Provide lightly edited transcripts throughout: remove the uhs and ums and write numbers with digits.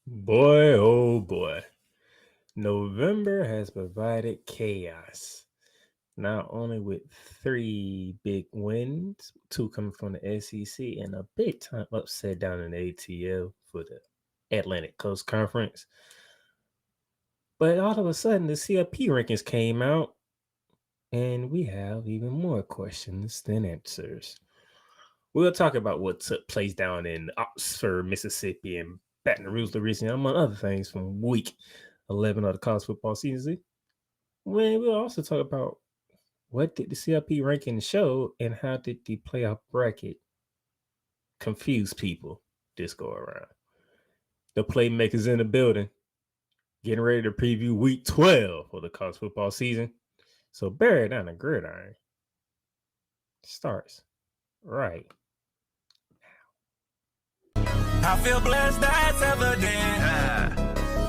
Boy, oh boy. November has provided chaos. Not only with three big wins, two coming from the SEC, and a big time upset down in the ATL for the Atlantic Coast Conference. But all of a sudden, the CFP rankings came out, and we have even more questions than answers. We'll talk about what took place down in Oxford, Mississippi, and Baton Rouge, Louisiana, among other things from week 11 of the college football season. We'll also talk about what did the CLP ranking show and how did the playoff bracket confuse people this go around. The playmakers in the building getting ready to preview week 12 of the college football season. So Bear Down the Gridiron starts right. I feel blessed, that's evident.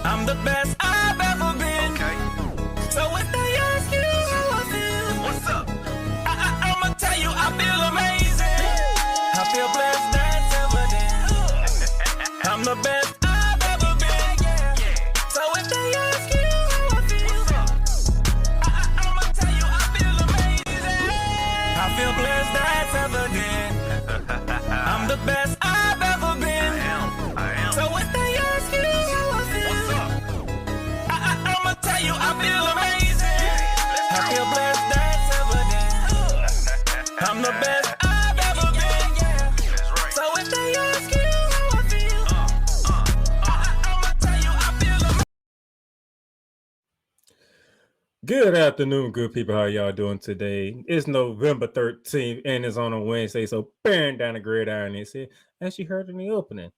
I'm the best I've ever been. Okay. So if they ask you how I feel, what's up? I'ma tell you I feel amazing. I feel blessed, that's evident. I'm the best I've ever been. So if they ask you how I feel, what's up? I'ma tell you I feel amazing. I feel blessed, that's evident. I'm the best I've ever been. So if they ask you how I feel, I'ma tell you I feel amazing. I feel blessed, that's evident. I'm the best I've ever been. So if they ask you how I feel, I'ma tell you I feel amazing. Good afternoon, good people. How y'all doing today? It's November 13th and it's on a Wednesday, so bearing down the gridiron is here. As you heard in the opening,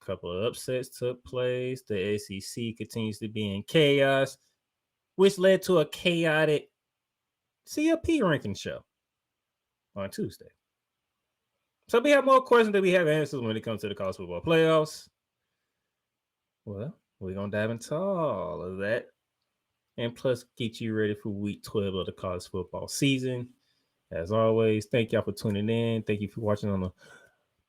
a couple of upsets took place. The SEC continues to be in chaos, which led to a chaotic CFP ranking show on Tuesday. So we have more questions than we have answers when it comes to the college football playoffs. Well, we're going to dive into all of that and plus get you ready for week 12 of the college football season. As always, thank y'all for tuning in. Thank you for watching on the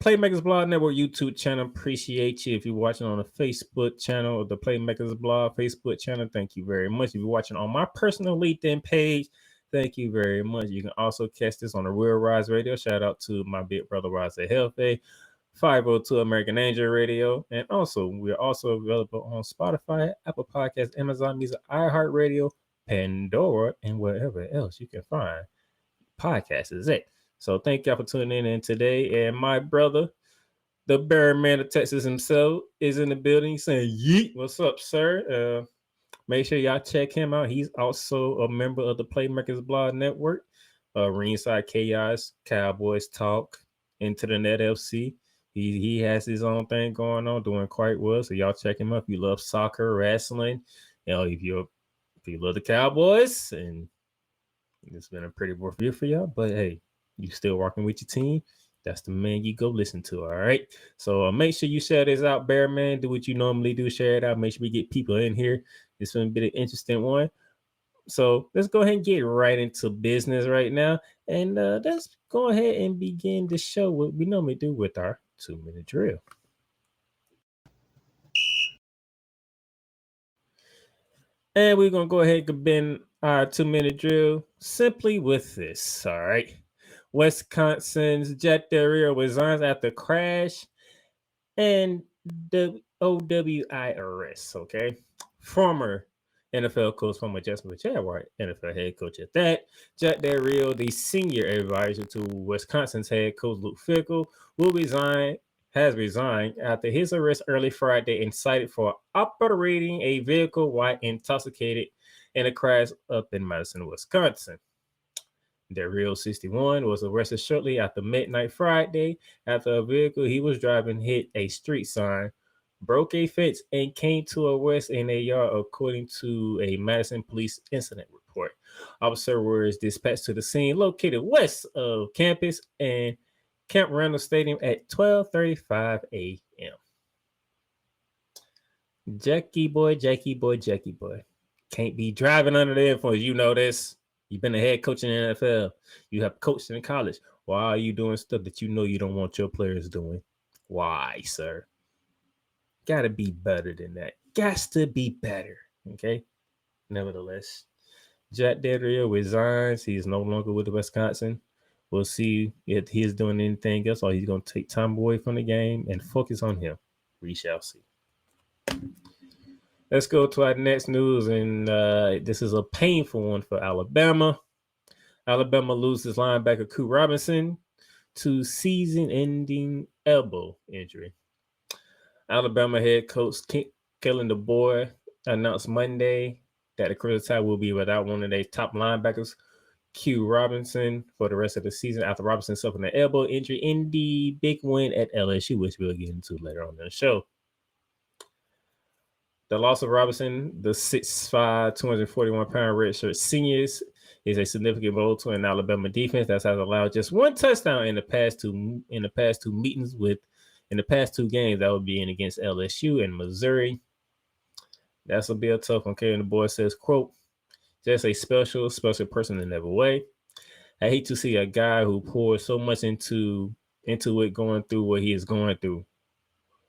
Playmakers Blog Network YouTube channel. Appreciate you. If you're watching on the Facebook channel of the Playmakers Blog Facebook channel, thank you very much. If you're watching on my personal LinkedIn page, thank you very much. You can also catch this on the Real Rise Radio. Shout out to my big brother, Rise of Healthy. 502 American Angel Radio. And also, we're also available on Spotify, Apple Podcasts, Amazon Music, iHeartRadio, Pandora, and wherever else you can find podcasts is it. So thank y'all for tuning in today. And my brother, the Bear Man of Texas himself, is in the building saying, yeet, what's up, sir? Make sure y'all check him out. He's also a member of the Playmakers Blog Network, Ringside Chaos, Cowboys Talk, Into the Net FC. He has his own thing going on, doing quite well. So y'all check him out if you love soccer, wrestling. You know, if you love the Cowboys, and it's been a pretty rough year for y'all. But hey, you still working with your team. That's the man you go listen to. All right. So make sure you share this out, Bear Man. Do what you normally do. Share it out. Make sure we get people in here. This going to be an interesting one. So let's go ahead and get right into business right now. And let's go ahead and begin the show what we normally do with our 2-minute drill. And we're going to go ahead and begin our 2-minute drill simply with this. All right. Wisconsin's Jack Del Rio resigns after crash and the OWI arrest. Okay. Former NFL coach, former Jacksonville Jaguar NFL head coach at that. Jack Del Rio, the senior advisor to Wisconsin's head coach Luke Fickell, has resigned after his arrest early Friday and cited for operating a vehicle while intoxicated in a crash up in Madison, Wisconsin. Del Rio, 61, was arrested shortly after midnight Friday after a vehicle he was driving hit a street sign, broke a fence, and came to a rest in a yard, according to a Madison police incident report. Officer was dispatched to the scene located west of campus and Camp Randall Stadium at 12:35 a.m. Jackie boy. Can't be driving under the influence. You know this. You've been a head coach in the NFL. You have coached in college. Why are you doing stuff that you know you don't want your players doing? Why, sir? Gotta be better than that. Gots to be better. Okay. Nevertheless, Jack Del Rio resigns. He's no longer with the Wisconsin. We'll see if he's doing anything else or he's going to take time away from the game and focus on him. We shall see. Let's go to our next news, and this is a painful one for Alabama. Alabama loses linebacker Koo Robinson to season-ending elbow injury. Alabama head coach Kellen DeBoer announced Monday that the Crimson Tide will be without one of their top linebackers, Q Robinson, for the rest of the season after Robinson suffered an elbow injury in the big win at LSU, which we'll get into later on in the show. The loss of Robinson, the 6'5", 241-pound redshirt seniors, is a significant blow to an Alabama defense that has allowed just one touchdown in the past two games. That would be in against LSU and Missouri. That's a bit tough. Okay, and the boy says, quote, just a special person in every way. I hate to see a guy who pours so much into it going through what he is going through.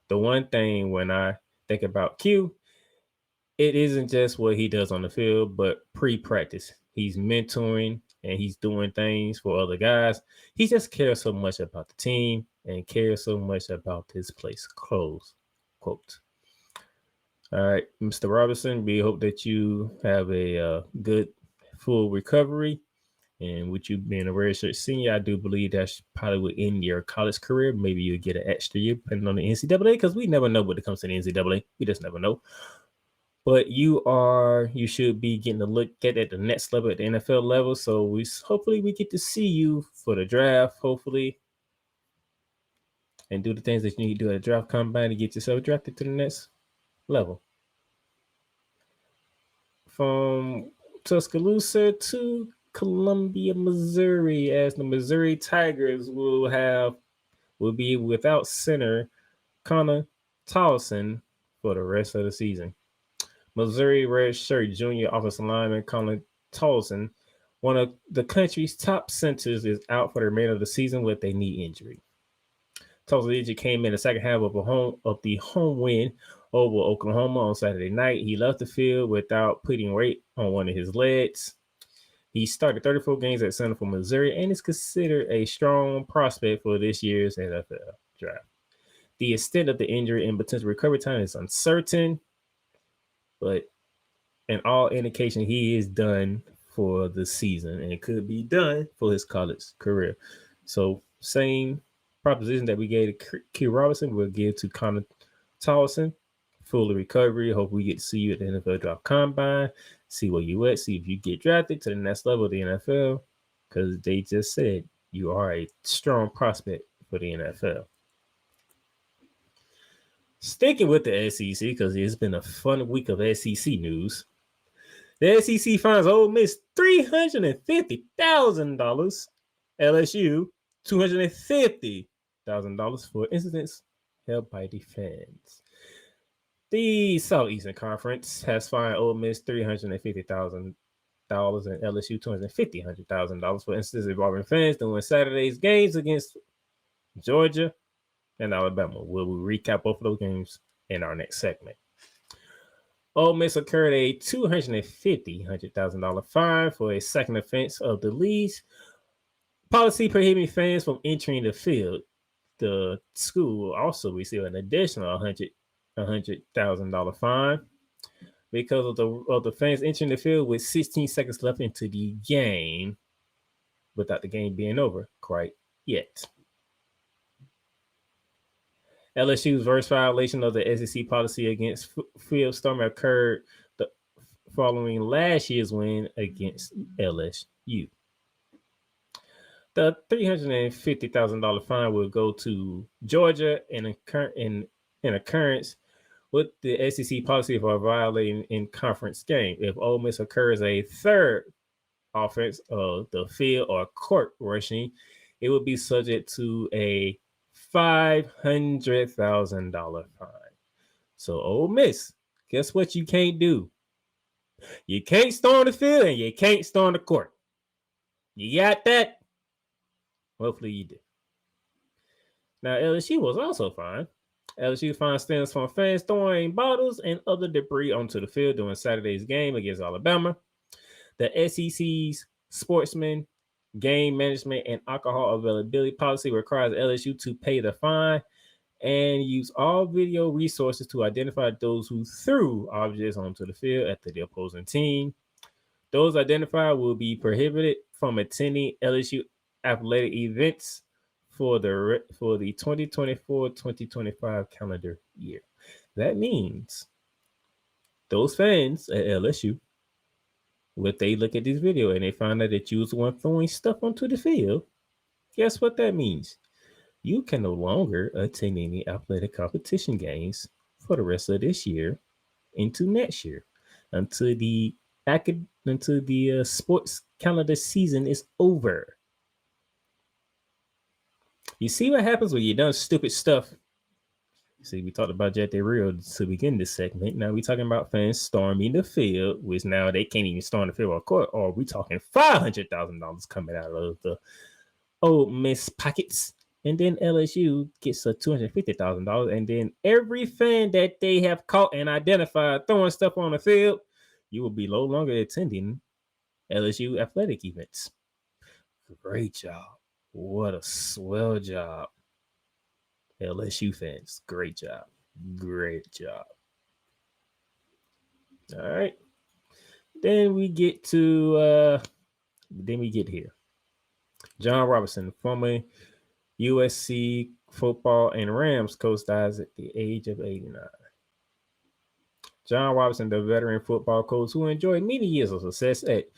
The one thing when I think about Q, it isn't just what he does on the field, but pre-practice. He's mentoring and he's doing things for other guys. He just cares so much about the team and cares so much about his place. Close quote. All right, Mr. Robinson, we hope that you have a good, full recovery. And with you being a redshirt senior, I do believe that's probably would end your college career. Maybe you'll get an extra year depending on the NCAA because we never know what it comes to the NCAA. We just never know. But you should be getting a look at the next level at the NFL level. So hopefully we get to see you for the draft, hopefully, and do the things that you need to do at a draft combine to get yourself drafted to the next level. From Tuscaloosa to Columbia, Missouri, as the Missouri Tigers will be without center Connor Towson for the rest of the season. Missouri redshirt junior offensive lineman Colin Towson, one of the country's top centers, is out for the remainder of the season with a knee injury. Towson's injury came in the second half of the home win over Oklahoma on Saturday night. He left the field without putting weight on one of his legs. He started 34 games at center for Missouri and is considered a strong prospect for this year's NFL draft. The extent of the injury and potential recovery time is uncertain, but in all indication, he is done for the season and it could be done for his college career. So same proposition that we gave to Q Robinson, we'll give to Connor Towson. Full recovery. Hope we get to see you at the NFL Draft Combine, see where you at, see if you get drafted to the next level of the NFL, because they just said you are a strong prospect for the NFL. Sticking with the SEC, because it's been a fun week of SEC news. The SEC fines Ole Miss $350,000, LSU $250,000 for incidents held by the fans. The Southeastern Conference has fined Ole Miss $350,000 and LSU $250,000 for instances involving fans during Saturday's games against Georgia and Alabama. We'll recap both of those games in our next segment. Ole Miss incurred a $250,000 fine for a second offense of the league's policy prohibiting fans from entering the field. The school also received an additional $100,000 fine because of the fans entering the field with 16 seconds left into the game without the game being over quite yet. LSU's first violation of the SEC policy against field storming occurred following last year's win against LSU. The $350,000 fine will go to Georgia in occurrence with the SEC policy for violating in conference game. If Ole Miss occurs a third offense of the field or court rushing, it would be subject to a $500,000 fine. So Ole Miss, guess what you can't do? You can't storm the field and you can't storm the court. You got that? Hopefully you did. Now LSU was also fined LSU fine stems from fans throwing bottles and other debris onto the field during Saturday's game against Alabama. The SEC's sportsman game management and alcohol availability policy requires LSU to pay the fine and use all video resources to identify those who threw objects onto the field at the opposing team. Those identified will be prohibited from attending LSU athletic events for the 2024-2025 calendar year. That means those fans at LSU, if they look at this video and they find out that you was the one throwing stuff onto the field, guess what that means? You can no longer attend any athletic competition games for the rest of this year into next year until the sports calendar season is over. You see what happens when you done stupid stuff. See, we talked about Jet Real to begin this segment. Now we're talking about fans storming the field, which now they can't even storm the field or court. Or we talking $500,000 coming out of the Ole Miss pockets. And then LSU gets a $250,000. And then every fan that they have caught and identified throwing stuff on the field, you will be no longer attending LSU athletic events. Great job. What a swell job. LSU fans, great job. Great job. All right. Then we get here. John Robinson, former USC football and Rams coach, dies at the age of 89. John Robinson, the veteran football coach who enjoyed many years of success at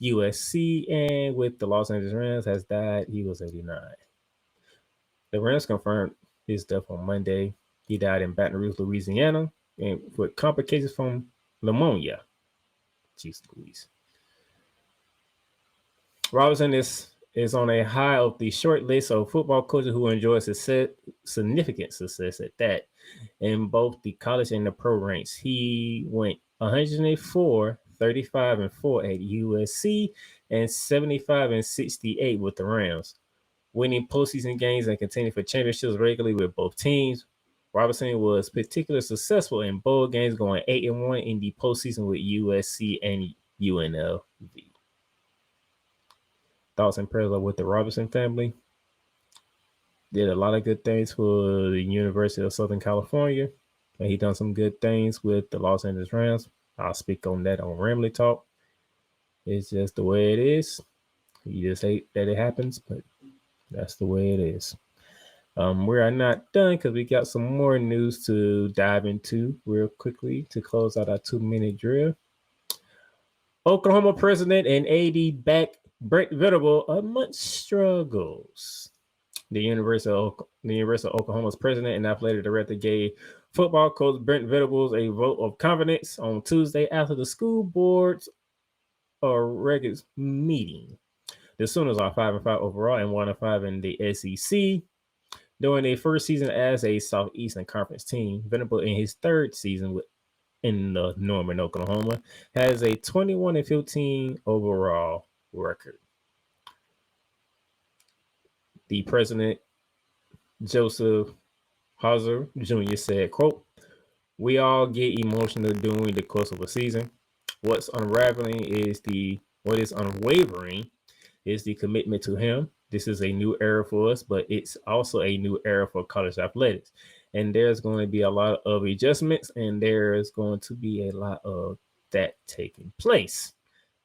USC and with the Los Angeles Rams, has died. He was 89. The Rams confirmed his death on Monday. He died in Baton Rouge, Louisiana, and with complications from pneumonia. Jeez Louise. Robinson is on a high of the short list of football coaches who enjoy significant success at that in both the college and the pro ranks. He went 104, 35, and 4 at USC and 75 and 68 with the Rams, winning postseason games and contending for championships regularly with both teams. Robinson was particularly successful in bowl games, going 8-1 in the postseason with USC and UNLV. Thoughts and prayers are with the Robinson family. Did a lot of good things for the University of Southern California, and he done some good things with the Los Angeles Rams. I'll speak on that on Ramley Talk. It's just the way it is. You just hate that it happens, but that's the way it is. We are not done because we got some more news to dive into real quickly to close out our 2-minute drill. Oklahoma president and AD back Brent Venables amongst struggles. The University of Oklahoma's president and athletic director gave football coach Brent Venables a vote of confidence on Tuesday after the school board's regular meeting. The Sooners are 5-5 overall and 1-5 in the SEC. During their first season as a Southeastern Conference team, Venables in his third season in Norman, Oklahoma, has a 21-15 overall record. The president, Joseph Hauser Jr. said, quote, "We all get emotional during the course of a season. What is unwavering is the commitment to him. This is a new era for us, but it's also a new era for college athletics. And there's going to be a lot of adjustments, and there's going to be a lot of that taking place.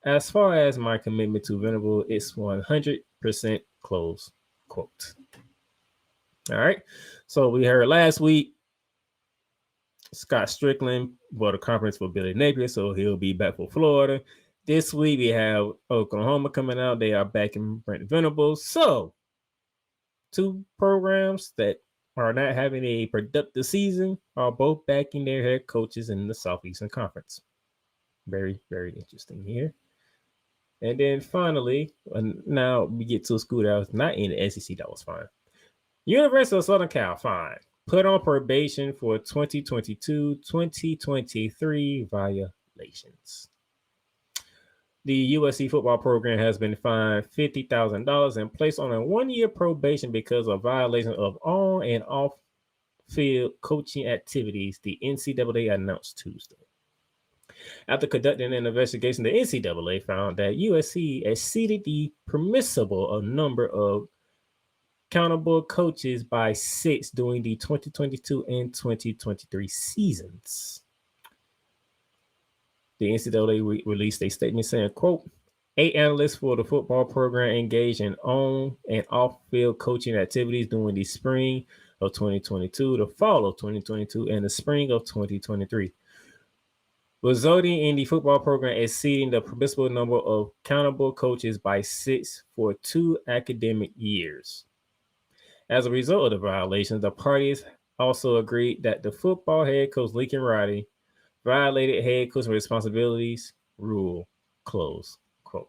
As far as my commitment to Venables, it's 100% close," quote. All right. So we heard last week Scott Strickland bought a conference for Billy Napier, so he'll be back for Florida. This week we have Oklahoma coming out. They are backing Brent Venables. So 2 programs that are not having a productive season are both backing their head coaches in the Southeastern Conference. Very, very interesting here. And then finally, now we get to a school that was not in the SEC. That was fine. University of Southern Cal, fine. Put on probation for 2022-2023 violations. The USC football program has been fined $50,000 and placed on a 1-year probation because of violation of on and off off-field coaching activities, the NCAA announced Tuesday. After conducting an investigation, the NCAA found that USC exceeded the permissible number of accountable coaches by 6 during the 2022 and 2023 seasons. The NCAA released a statement saying, quote, 8 analysts for the football program engaged in on and off-field coaching activities during the spring of 2022, the fall of 2022, and the spring of 2023, resulting in the football program exceeding the permissible number of accountable coaches by 6 for 2 academic years. As a result of the violations, the parties also agreed that the football head coach Lincoln Riley violated head coaching responsibilities rule, close quote.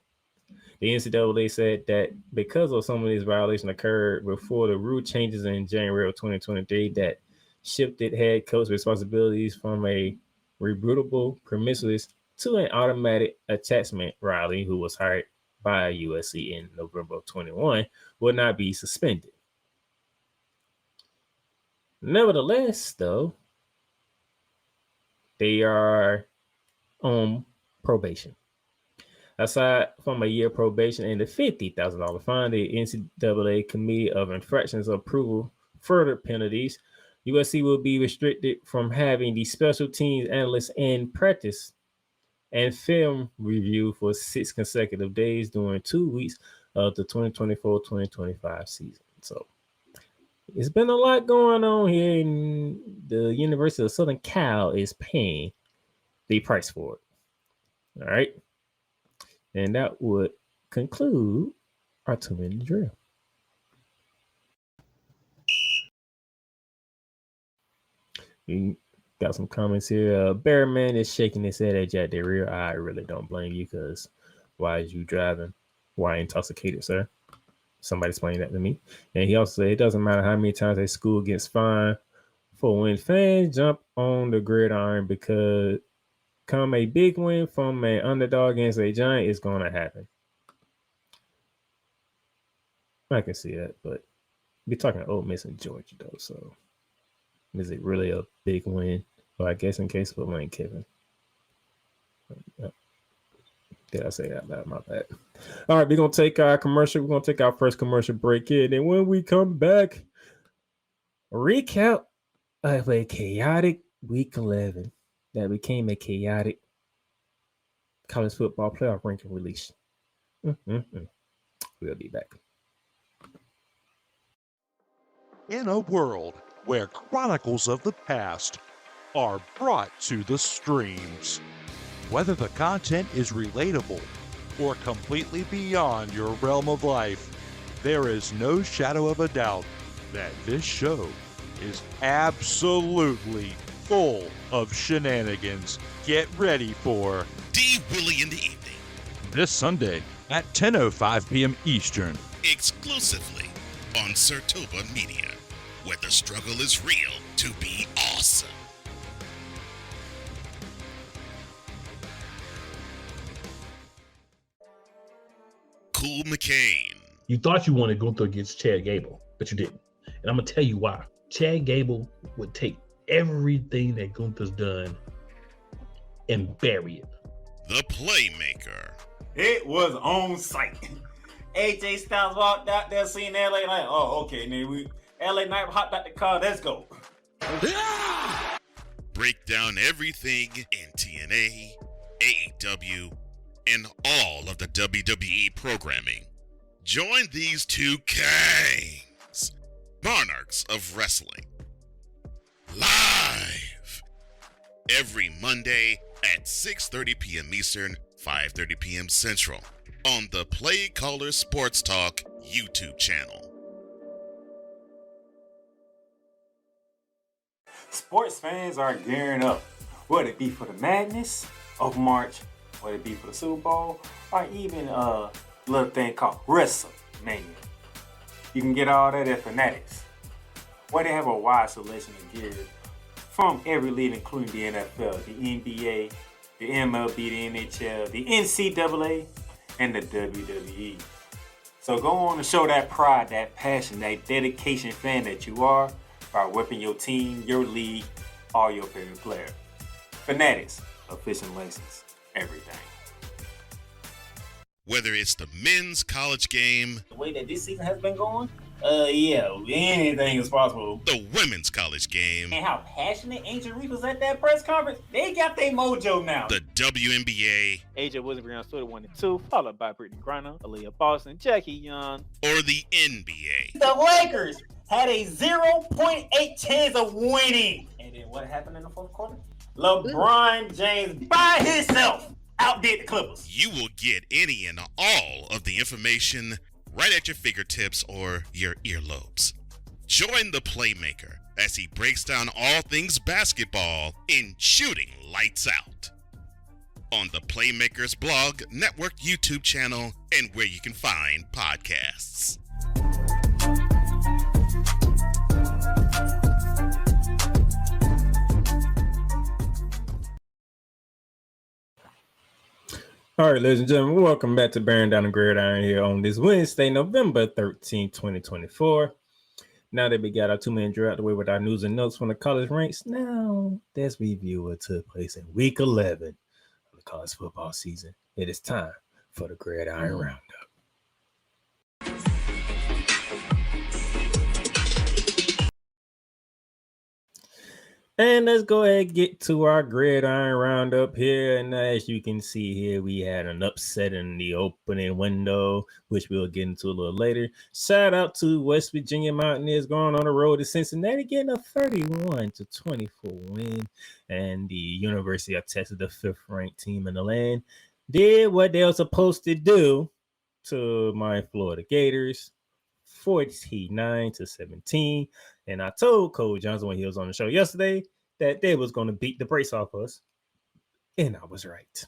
The NCAA said that because of some of these violations occurred before the rule changes in January of 2023 that shifted head coach responsibilities from a rebuttable permissiveness to an automatic attachment, Riley, who was hired by USC in November of 21, will not be suspended. Nevertheless, though, they are on probation. Aside from a year probation and the $50,000 fine, the NCAA Committee of Infractions approval further penalties. USC will be restricted from having the special teams analysts in practice and film review for 6 consecutive days during 2 weeks of the 2024-2025 season. So it's been a lot going on here, and the University of Southern Cal is paying the price for it. All right. And that would conclude our 2-minute drill. We got some comments here. Bearman is shaking his head at Jack Del Rio. I really don't blame you, because why is you driving? Why intoxicated, sir? Somebody explain that to me. And he also said it doesn't matter how many times a school gets fined for when fans jump on the gridiron, because come a big win from an underdog against a giant is going to happen. I can see that, but we're talking Ole Miss and Georgia, though, so is it really a big win? Well, I guess in case of Lane Kiffin. Did I say that loud? My bad. All right, we're going to take our commercial. We're going to take our first commercial break here. And then when we come back, a recap of a chaotic week 11 that became a chaotic college football playoff ranking release. We'll be back. In a world where chronicles of the past are brought to the streams, whether the content is relatable or completely beyond your realm of life, there is no shadow of a doubt that this show is absolutely full of shenanigans. Get ready for D. Willie in the evening, this Sunday at 10:05 p.m. Eastern, exclusively on Sertoba Media, where the struggle is real to be awesome. Cool McCain. You thought you wanted Gunther against Chad Gable, but you didn't. And I'm going to tell you why. Chad Gable would take everything that Gunther's done and bury it. The Playmaker. It was on site. AJ Styles walked out there seeing LA like, oh, okay, then LA Knight hopped out the car, let's go. Break down everything in TNA, AEW, and all of the WWE programming. Join these two kings, monarchs of wrestling, live every Monday at 6:30 p.m. Eastern, 5:30 p.m. Central on the Play Caller Sports Talk YouTube channel. Sports fans are gearing up, whether it be for the madness of March, whether it be for the Super Bowl, or even a little thing called WrestleMania. You can get all that at Fanatics, where they have a wide selection of gear from every league, including the NFL, the NBA, the MLB, the NHL, the NCAA, and the WWE. So go on and show that pride, that passion, that dedication fan that you are, by whipping your team, your league, or your favorite player. Fanatics, official license, everything. Whether it's the men's college game, The way that this season has been going, anything is possible. the women's college game, And how passionate Angel Reese was at that press conference, they got their mojo now. the WNBA, AJ Wilson on Twitter 1 and 2, followed by Brittany Griner, Aaliyah Boston, Jackie Young, or the NBA. The Lakers had a 0.8 chance of winning. And then what happened in the fourth quarter? LeBron James by himself outdid the Clippers. You will get any and all of the information right at your fingertips or your earlobes. Join the Playmaker as he breaks down all things basketball in Shooting Lights Out on the Playmakers blog, network, YouTube channel, and where you can find podcasts. All right, ladies and gentlemen, welcome back to Bearing Down the Gridiron here on this Wednesday, November 13, 2024. Now that we got our 2-man drill out the way with our news and notes from the college ranks, now let's review what took place in week 11 of the college football season. It is time for the Gridiron Roundup. And let's go ahead and get to our Gridiron Roundup here. And as you can see here, we had an upset in the opening window, which we'll get into a little later. Shout out to West Virginia Mountaineers going on the road to Cincinnati, getting a 31-24 win. And the University of Texas, the 5th-ranked team in the land, did what they were supposed to do to my Florida Gators, 49-17. And I told Cole Johnson when he was on the show yesterday that they was going to beat the brakes off us. And I was right.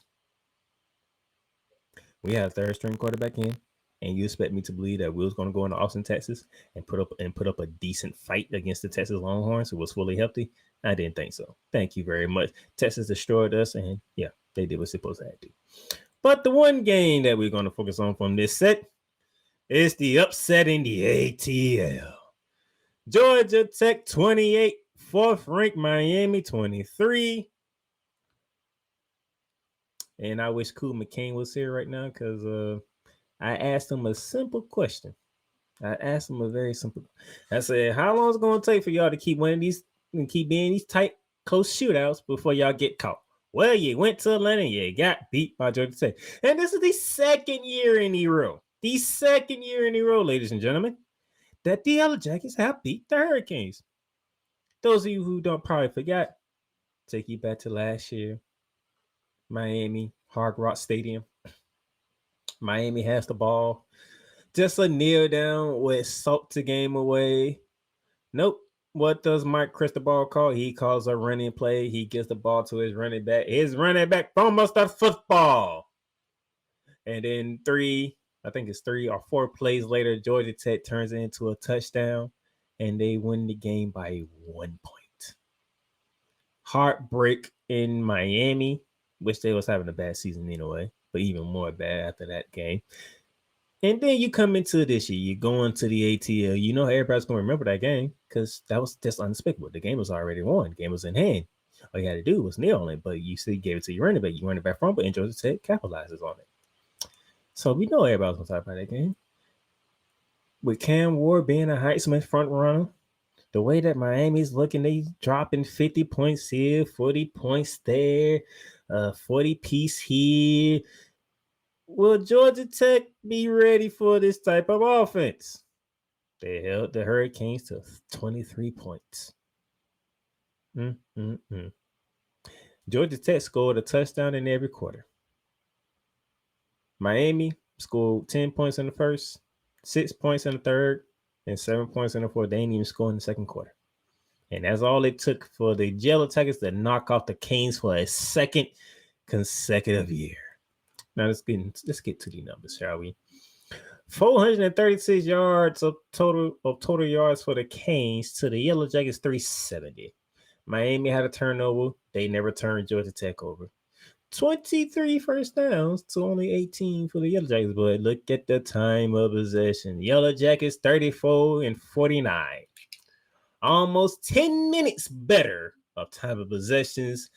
We had a 3rd-string quarterback in, and you expect me to believe that we was going to go into Austin, Texas, and put up a decent fight against the Texas Longhorns, who was fully healthy? I didn't think so. Thank you very much. Texas destroyed us, and yeah, they did what they're supposed to do. But the one game that we're going to focus on from this set is the upset in the ATL. Georgia Tech 28, 4th-ranked Miami 23. And I wish Cool McCain was here right now because I asked him a simple question. I asked him a very simple. I said, how long is it going to take for y'all to keep winning these and keep being these tight, close shootouts before y'all get caught? Well, you went to Atlanta and you got beat by Georgia Tech. And this is the 2nd year in a row. The 2nd year in a row, ladies and gentlemen, that the Yellow Jackets have beat the Hurricanes. Those of you who don't probably forget, take you back to last year. Miami, Hard Rock Stadium. Miami has the ball. Just a kneel down with salt the game away. Nope. What does Mike Cristobal call? He calls a running play. He gives the ball to his running back. His running back fumbles the football. And then 3 or 4 plays later, Georgia Tech turns it into a touchdown, and they win the game by 1 point. Heartbreak in Miami, which they was having a bad season anyway, but even more bad after that game. And then you come into this year, you go into the ATL. You know everybody's going to remember that game because that was just unspeakable. The game was already won. The game was in hand. All you had to do was kneel on it, but you still gave it to your running back. You running back from, but Georgia Tech capitalizes on it. So we know everybody's going to talk about that game. With Cam Ward being a Heisman front runner, the way that Miami's looking, they dropping 50 points here, 40 points there, 40 piece here. Will Georgia Tech be ready for this type of offense? They held the Hurricanes to 23 points. Georgia Tech scored a touchdown in every quarter. Miami scored 10 points in the first, 6 points in the third, and 7 points in the fourth. They didn't even score in the second quarter. And that's all it took for the Yellow Tigers to knock off the Canes for a 2nd consecutive year. Now let's get to the numbers, shall we? 436 yards of total yards for the Canes to the Yellow Jackets 370. Miami had a turnover. They never turned Georgia Tech over. 23 first downs to only 18 for the Yellow Jackets. But look at the time of possession. Yellow Jackets 34 and 49. almost 10 minutes better of time of possessions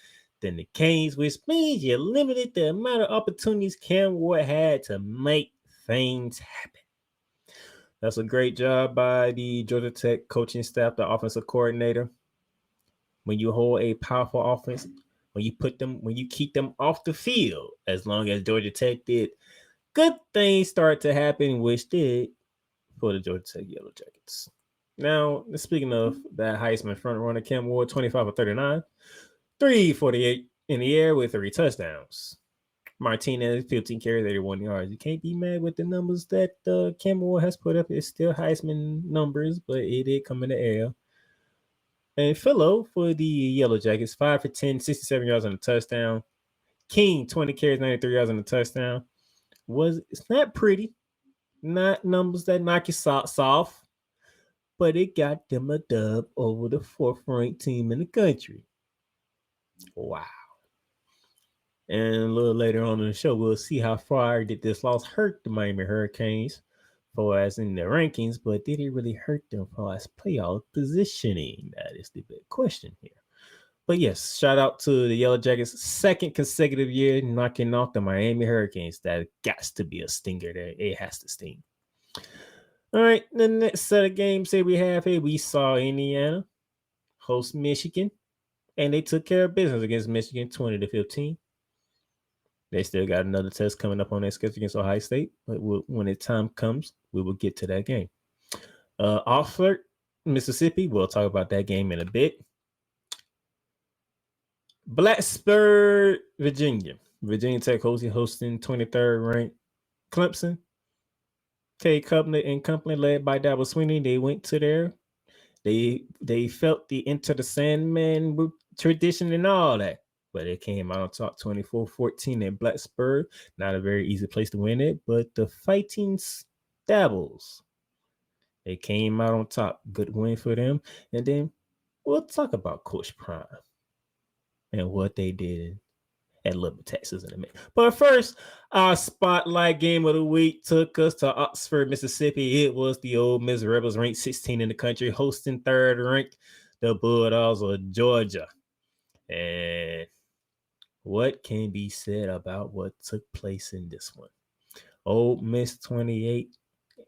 than the Canes, which means you limited the amount of opportunities Cam Ward had to make things happen. That's a great job by the Georgia Tech coaching staff, the offensive coordinator. When you hold a powerful offense, when you keep them off the field, as long as Georgia Tech did, good things start to happen, which did for the Georgia Tech Yellow Jackets. Now, speaking of that Heisman front runner, Cam Ward, 25 of 39, 348 in the air with 3 touchdowns. Martinez, 15 carries, 81 yards. You can't be mad with the numbers that Cam Ward has put up. It's still Heisman numbers, but it did come in the air. And Philo for the Yellow Jackets, 5 for 10, 67 yards on a touchdown. King, 20 carries, 93 yards on a touchdown. It's not pretty, not numbers that knock your socks off, but it got them a dub over the 4th-ranked team in the country. Wow. And a little later on in the show, we'll see how far did this loss hurt the Miami Hurricanes for as in the rankings, but did it really hurt them for as playoff positioning? That is the big question here. But yes, shout out to the Yellow Jackets' 2nd consecutive year knocking off the Miami Hurricanes. That got to be a stinger there. It has to sting. All right, the next set of games that we have here, we saw Indiana host Michigan, and they took care of business against Michigan 20-15. They still got another test coming up on their schedule against Ohio State, but when the time comes, we will get to that game. Oxford, Mississippi, we'll talk about that game in a bit. Blacksburg, Virginia. Virginia Tech hosting 23rd ranked Clemson. K. Cupner and company, led by Dabo Sweeney, they went to there. They felt the Enter the Sandman tradition and all that, but it came out on top 24-14 at Blacksburg. Not a very easy place to win it, but the Fighting Stabbles, they came out on top. Good win for them. And then we'll talk about Coach Prime and what they did at Liberty, Texas in a minute. But first, our spotlight game of the week took us to Oxford, Mississippi. It was the Ole Miss Rebels, ranked 16 in the country, hosting 3rd ranked the Bulldogs of Georgia. And what can be said about what took place in this one? Ole Miss 28,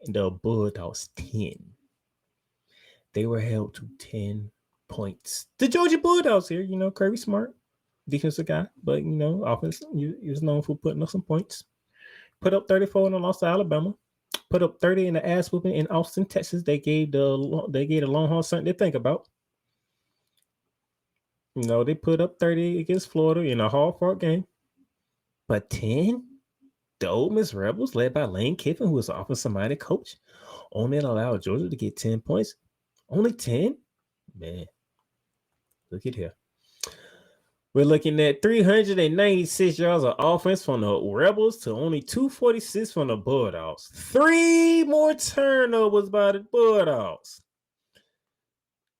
the Bulldogs 10. They were held to 10 points. The Georgia Bulldogs here, Kirby Smart, defensive guy, but offense, he was known for putting up some points. Put up 34 in the loss to Alabama. Put up 30 in the ass whooping in Austin, Texas. They gave the Longhorns something to think about. They put up 30 against Florida in a hard-fought game. But 10, the Ole Miss Rebels, led by Lane Kiffin, who was an offensive-minded coach, only allowed Georgia to get 10 points. Only 10? Man, look at here. We're looking at 396 yards of offense from the Rebels to only 246 from the Bulldogs. 3 more turnovers by the Bulldogs.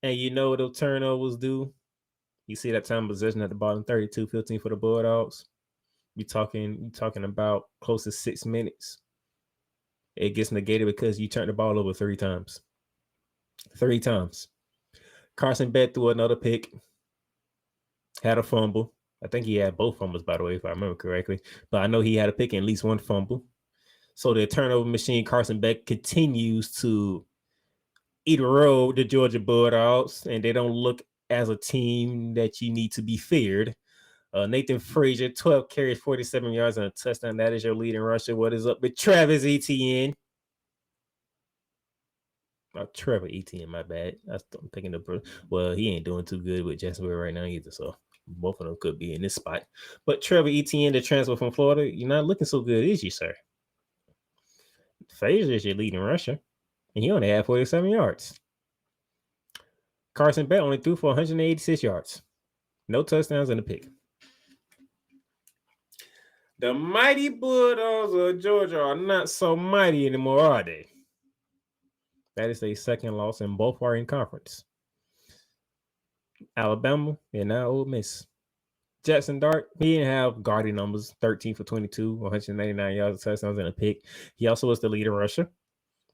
And you know what those turnovers do? You see that time of possession at the bottom, 32-15 for the Bulldogs. You're talking about close to 6 minutes. It gets negated because you turn the ball over 3 times. 3 times. Carson Beck threw another pick. Had a fumble. I think he had both fumbles, by the way, if I remember correctly. But I know he had a pick and at least 1 fumble. So the turnover machine, Carson Beck, continues to erode the Georgia Bulldogs, and they don't look as a team that you need to be feared. Nathan Frazier, 12 carries, 47 yards, and a touchdown. That is your leading rusher. What is up with Travis Etienne? Trevor Etienne, my bad. I'm thinking of, well, he ain't doing too good with Jacksonville right now either, so both of them could be in this spot. But Trevor Etienne, the transfer from Florida, you're not looking so good, is you, sir? Frazier is your leading rusher, and he only had 47 yards. Carson Beck only threw for 186 yards. No touchdowns and a pick. The mighty Bulldogs of Georgia are not so mighty anymore, are they? That is their 2nd loss, and both are in conference. Alabama and now Ole Miss. Jackson Dart, he didn't have guarding numbers, 13 for 22, 199 yards, touchdowns, and a pick. He also was the leading rusher,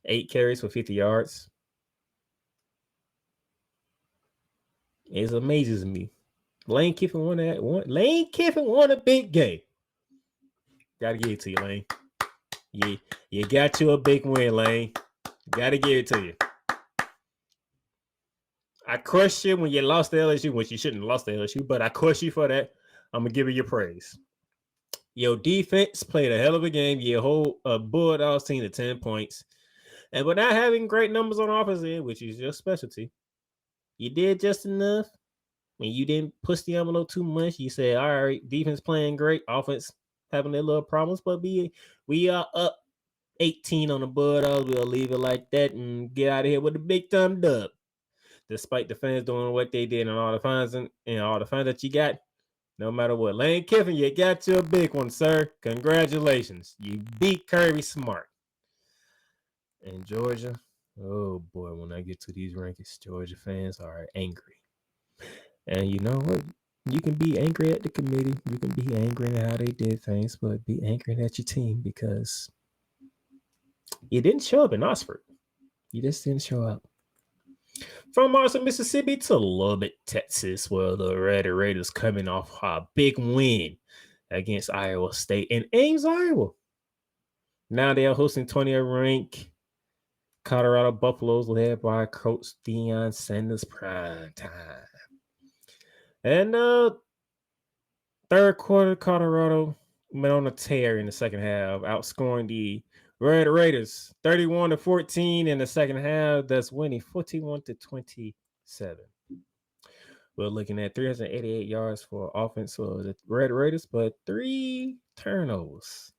8 carries for 50 yards. It amazes me. Lane Kiffin won that one. Lane Kiffin won a big game. Gotta give it to you, Lane. You got you a big win, Lane. Gotta give it to you. I crush you when you lost to LSU, which you shouldn't have lost to LSU, but I crush you for that. I'm gonna give you your praise. Your defense played a hell of a game. You hold a Bulldogs team to 10 points. And without having great numbers on the offensive end, which is your specialty, you did just enough. When you didn't push the envelope too much, you said, all right, defense playing great, offense having their little problems, but we are up 18 on the Bulldogs. We'll leave it like that and get out of here with a big time dub. Despite the fans doing what they did and all the fans that you got, no matter what. Lane Kiffin, you got you a big one, sir. Congratulations. You beat Kirby Smart. And Georgia, oh boy, when I get to these rankings, Georgia fans are angry. And you know what? You can be angry at the committee. You can be angry at how they did things, but be angry at your team because you didn't show up in Oxford. You just didn't show up. From Austin, Mississippi to Lubbock, Texas, where the Red Raiders coming off a big win against Iowa State in Ames, Iowa. Now they are hosting 20th ranked Colorado Buffaloes led by Coach Deion Sanders prime time. And third quarter, Colorado went on a tear in the second half, outscoring the Red Raiders 31-14 in the second half, thus winning 41-27. We're looking at 388 yards for offense for the Red Raiders, but 3 turnovers.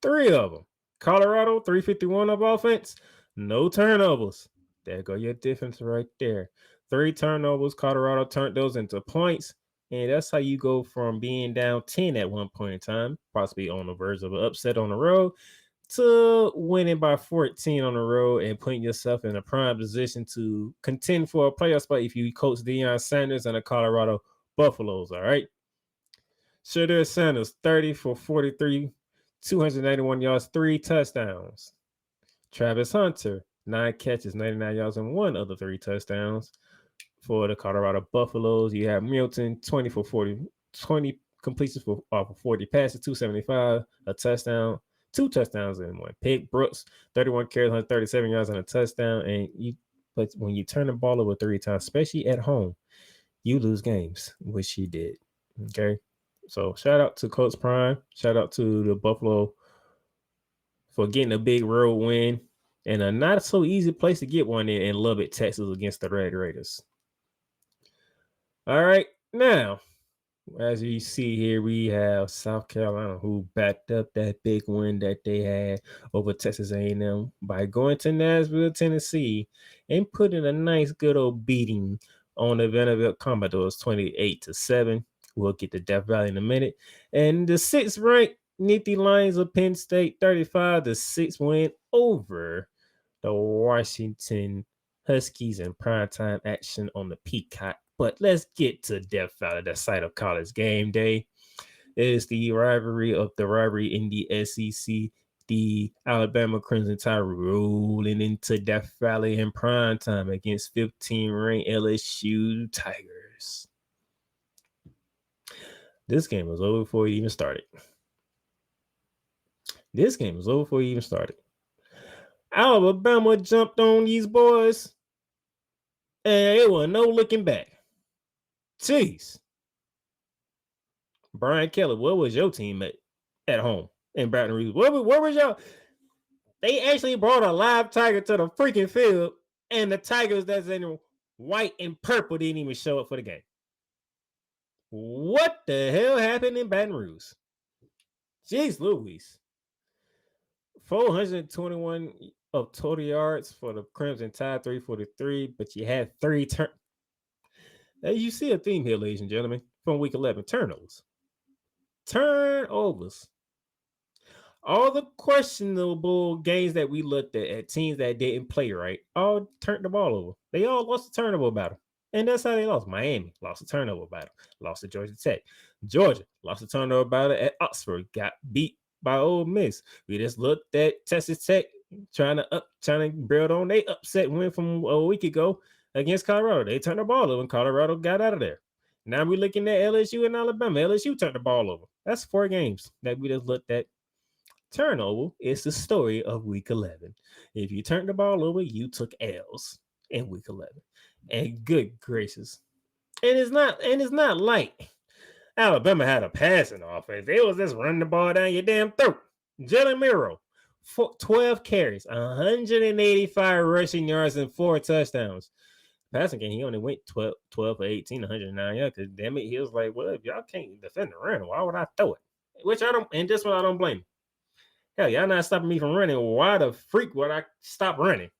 3 of them. Colorado, 351 of offense, no turnovers. There go your difference right there. 3 turnovers. Colorado turned those into points. And that's how you go from being down 10 at one point in time, possibly on the verge of an upset on the road, to winning by 14 on the road and putting yourself in a prime position to contend for a playoff spot if you coach Deion Sanders and the Colorado Buffaloes, all right? Shedeur Sanders, 30 for 43, 291 yards, 3 touchdowns. Travis Hunter, 9 catches, 99 yards, and 1 of the 3 touchdowns. For the Colorado Buffaloes, you have Milton, 20 for 40, 20 completions for 40 passes, 275, a touchdown, 2 touchdowns and 1 pick. Brooks, 31 carries, 137 yards and a touchdown. But when you turn the ball over 3 times, especially at home, you lose games, which he did. Okay. So shout out to Coach Prime. Shout out to the Buffalo for getting a big road win and a not so easy place to get one in Lubbock, Texas against the Red Raiders. All right, now, as you see here, we have South Carolina who backed up that big win that they had over Texas A&M by going to Nashville, Tennessee, and putting a nice good old beating on the Vanderbilt Commodores 28-7. We'll get to Death Valley in a minute. And the 6th ranked Nittany Lions of Penn State 35-6 win over the Washington Huskies in primetime action on the Peacock. But let's get to Death Valley, the site of college game day. It is the rivalry in the SEC. The Alabama Crimson Tide rolling into Death Valley in primetime against 15th-ranked LSU Tigers. This game was over before it even started. Alabama jumped on these boys, and it was no looking back. Jeez. Brian Kelly, where was your team at home in Baton Rouge? Where was y'all? They actually brought a live tiger to the freaking field, and the Tigers that's in white and purple didn't even show up for the game. What the hell happened in Baton Rouge? Jeez Louise. 421 of total yards for the Crimson Tide, 343, but you had 3 turns. You see a theme here, ladies and gentlemen, from week 11, turnovers. All the questionable games that we looked at teams that didn't play right, all turned the ball over. They all lost the turnover battle. And that's how they lost. Miami lost the turnover battle. Lost to Georgia Tech. Georgia lost the turnover battle at Oxford. Got beat by Ole Miss. We just looked at Texas Tech trying to build on their upset win from a week ago against Colorado. They turned the ball over and Colorado got out of there. Now we're looking at LSU and Alabama. LSU turned the ball over. That's 4 games that we just looked at. Turnover is the story of week 11. If you turned the ball over, you took L's in week 11. And good gracious. It's not like Alabama had a passing offense. They was just running the ball down your damn throat. Jalen Miro, 12 carries, 185 rushing yards, and 4 touchdowns. Passing game, he only went 12 for 18, 109 yards. Because damn it, he was like, well, if y'all can't defend the run, why would I throw it? Which I don't, and this one I don't blame him. Hell, y'all not stopping me from running. Why the freak would I stop running?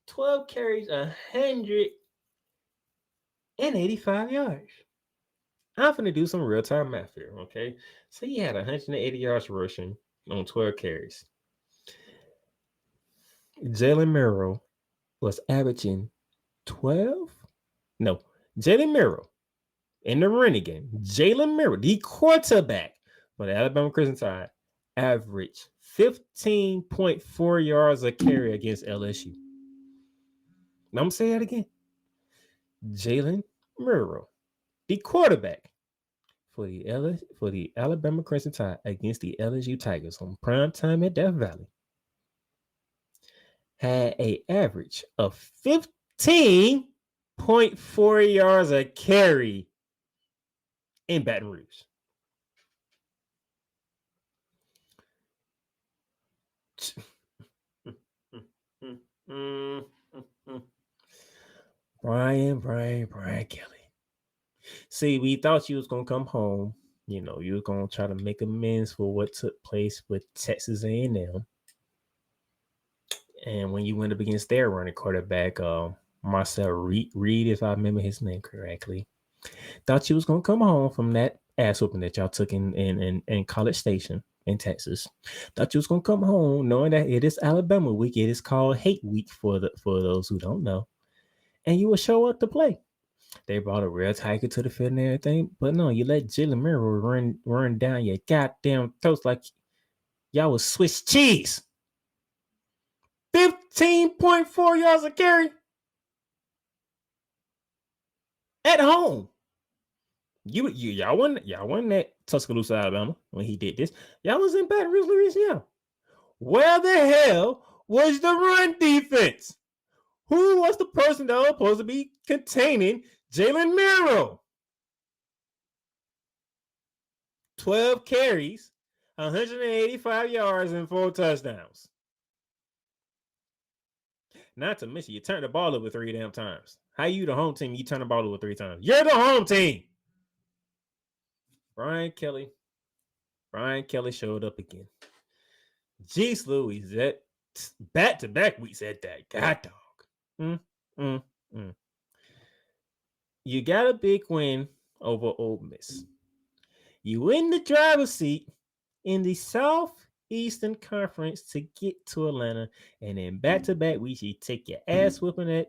12 carries, 185 yards. I'm going to do some real-time math here, okay? So he had 180 yards rushing on 12 carries. Jalen Miro was averaging 12? No, Jalen Miro in the running game. Jalen Miro, the quarterback for the Alabama Crimson Tide, averaged 15.4 yards a carry against LSU. Now I'm going to say that again. Jalen Miro, the quarterback for the Alabama Crimson Tide against the LSU Tigers on prime time at Death Valley, had an average of 15.4 yards a carry in Baton Rouge. Brian Kelly. See, we thought you was going to come home. You know, you were going to try to make amends for what took place with Texas A&M. And when you went up against their running quarterback, Marcel Reed, if I remember his name correctly, thought you was going to come home from that ass whooping that y'all took in College Station in Texas. Thought you was going to come home knowing that it is Alabama week. It is called Hate Week for those who don't know. And you will show up to play. They brought a real tiger to the field and everything. But no, you let Jalen Miro run down your goddamn throats like y'all was Swiss cheese. 15.4 yards a carry at home. Y'all wasn't at Tuscaloosa, Alabama when he did this. Y'all was in Baton Rouge, Louisiana. Where the hell was the run defense? Who was the person that was supposed to be containing Jalen Miro? 12 carries, 185 yards, and 4 touchdowns. Not to mention, you turned the ball over 3 damn times. How you the home team? You turn the ball over 3 times. You're the home team. Brian Kelly showed up again. Jeez Louise, that back-to-back weeks at that. God dog. You got a big win over Ole Miss. You in the driver's seat in the Southeastern Conference to get to Atlanta, and then back-to-back weeks you take your ass whipping at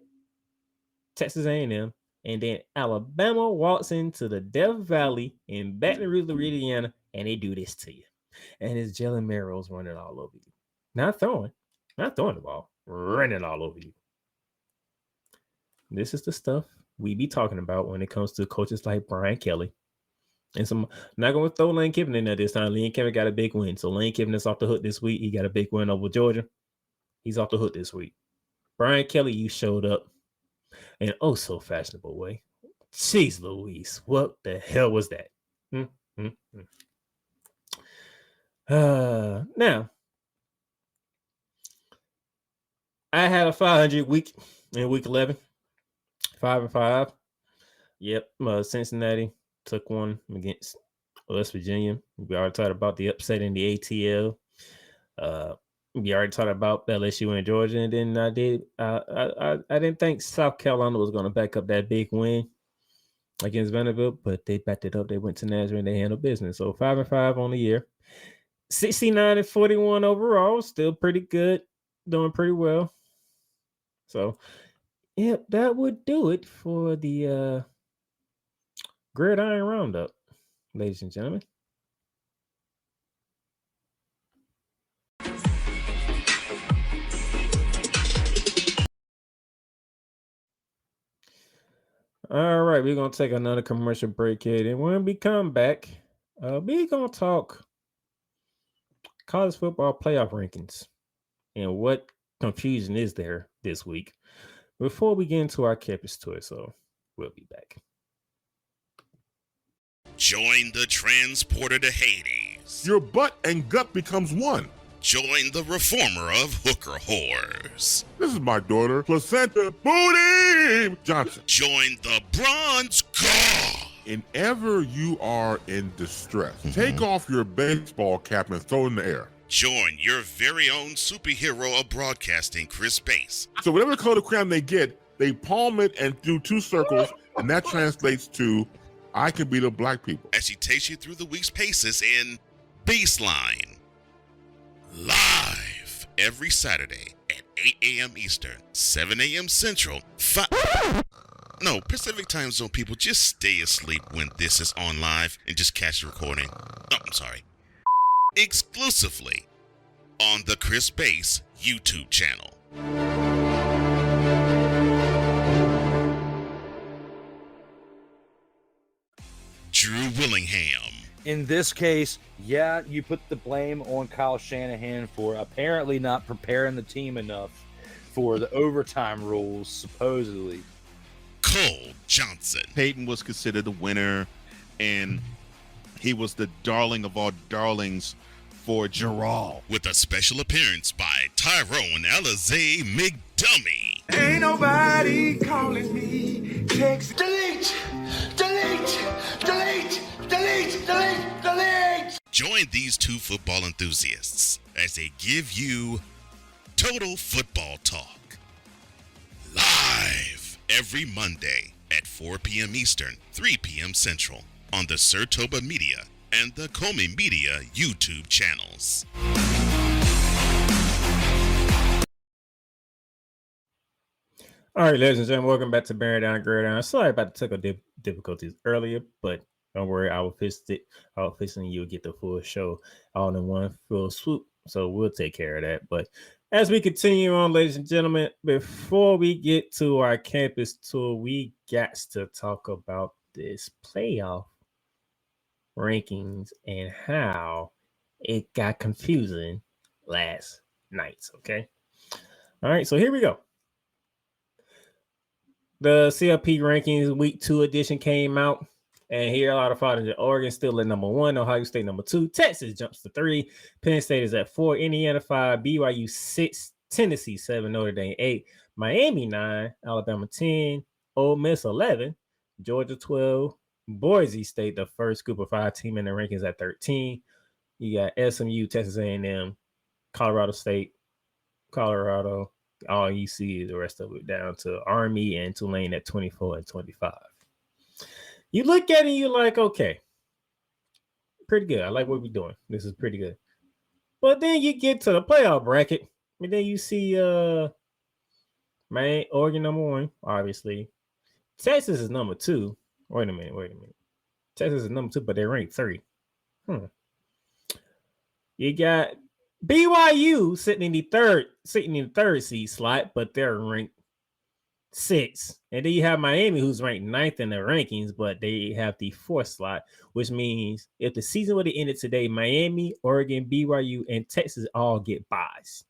Texas A&M, and then Alabama walks into the Death Valley in Baton Rouge, Louisiana, and they do this to you. And it's Jalen Miro's running all over you. Not throwing the ball, running all over you. This is the stuff we be talking about when it comes to coaches like Brian Kelly. And I'm not going to throw Lane Kiffin in there this time. Lane Kiffin got a big win. So Lane Kiffin is off the hook this week. He got a big win over Georgia. He's off the hook this week. Brian Kelly, you showed up in oh so fashionable way. Jeez Louise, what the hell was that? Now, I had a 500 week in week 11. 5-5. Yep. Cincinnati took one against West Virginia. We already talked about the upset in the ATL. We already talked about LSU and Georgia, and then I didn't think South Carolina was going to back up that big win against Vanderbilt, but they backed it up. They went to Nazareth and they handled business. So 5-5 on the year. 69-41 overall, still pretty good, doing pretty well. So, yep, that would do it for the Gridiron Roundup, ladies and gentlemen. All right, we're gonna take another commercial break here, and when we come back, we're gonna talk college football playoff rankings and what confusion is there this week before we get into our campus tour. So we'll be back. Join the transporter to Hades. Your butt and gut becomes one. Join the reformer of hooker whores. This is my daughter, Placenta Booty Johnson. Join the bronze god. Whenever you are in distress, take off your baseball cap and throw it in the air. Join your very own superhero of broadcasting, Chris Bass. So whatever color crayon they get, they palm it and do 2 circles, and that translates to, I can beat up black people. As she takes you through the week's paces in Baseline. Live every Saturday at 8 a.m. Eastern, 7 a.m. Central, Pacific time zone people, just stay asleep when this is on live and just catch the recording. Oh, I'm sorry. Exclusively on the Chris Bass YouTube channel. Drew Willingham. In this case, yeah, you put the blame on Kyle Shanahan for apparently not preparing the team enough for the overtime rules, supposedly. Cole Johnson. Peyton was considered the winner, and he was the darling of all darlings for Gerald. With a special appearance by Tyrone Alizé McDummy. Ain't nobody calling me. Text. Delete! Delete! Delete! Delete! Delete! Delete! Join these two football enthusiasts as they give you Total Football Talk. Live every Monday at 4 p.m. Eastern, 3 p.m. Central on the Sertoba Media and the Comey Media YouTube channels. All right, ladies and gentlemen, welcome back to Bearing Down Girl Down. Sorry about the technical difficulties earlier, but don't worry, I will fix it. I will fix it and you'll get the full show all in one full swoop. So we'll take care of that. But as we continue on, ladies and gentlemen, before we get to our campus tour, we got to talk about this playoff rankings and how it got confusing last night. Okay. All right, so here we go. The CFP rankings week 2 edition came out, and here a lot of fathers. Oregon still at number 1, Ohio State number 2, Texas jumps to 3, Penn State is at 4, Indiana 5, BYU 6, Tennessee 7, Notre Dame 8, Miami 9, Alabama 10, Ole Miss 11, Georgia 12, Boise State, the first group of 5 team in the rankings at 13. You got SMU, Texas A&M, Colorado State, Colorado. All you see is the rest of it down to Army and Tulane at 24 and 25. You look at it and you're like, okay, pretty good. I like what we're doing. This is pretty good. But then you get to the playoff bracket, and then you see Oregon number 1, obviously. Texas is number 2. Wait a minute. Texas is number 2, but they're ranked 3. You got BYU sitting in the third seed slot, but they're ranked 6. And then you have Miami, who's ranked 9th in the rankings, but they have the 4th slot, which means if the season would have ended today, Miami, Oregon, BYU, and Texas all get buys.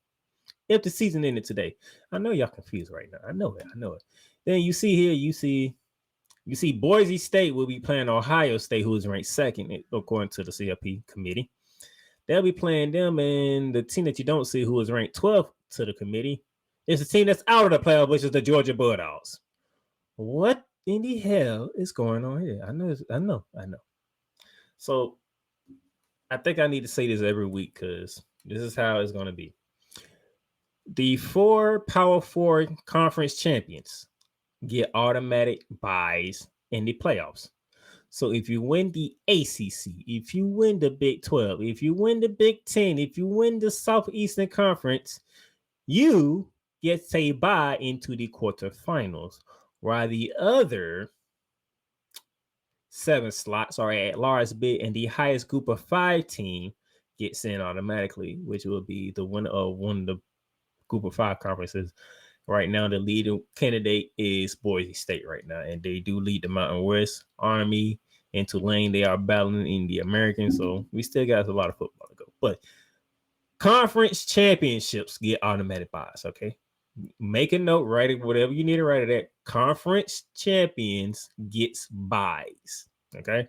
If the season ended today. I know y'all confused right now. I know it. Then you see here, you see Boise State will be playing Ohio State, who is ranked 2nd, according to the CFP committee. They'll be playing them, and the team that you don't see, who is ranked 12th to the committee, is the team that's out of the playoff, which is the Georgia Bulldogs. What in the hell is going on here? I know. So I think I need to say this every week because this is how it's going to be. The 4 Power 4 conference champions get automatic buys in the playoffs. So if you win the ACC, if you win the Big 12, if you win the Big 10, if you win the Southeastern Conference, you get a bye into the quarterfinals, while the other 7 slots are at large bid, and the highest group of 5 team gets in automatically, which will be the winner of one of the group of 5 conferences Right now, the leading candidate is Boise State right now, and they do lead the Mountain West. Army and Tulane, they are battling in the American, so we still got a lot of football to go. But conference championships get automatic buys, okay? Make a note, write it, whatever you need to write it at. Conference champions gets buys, okay?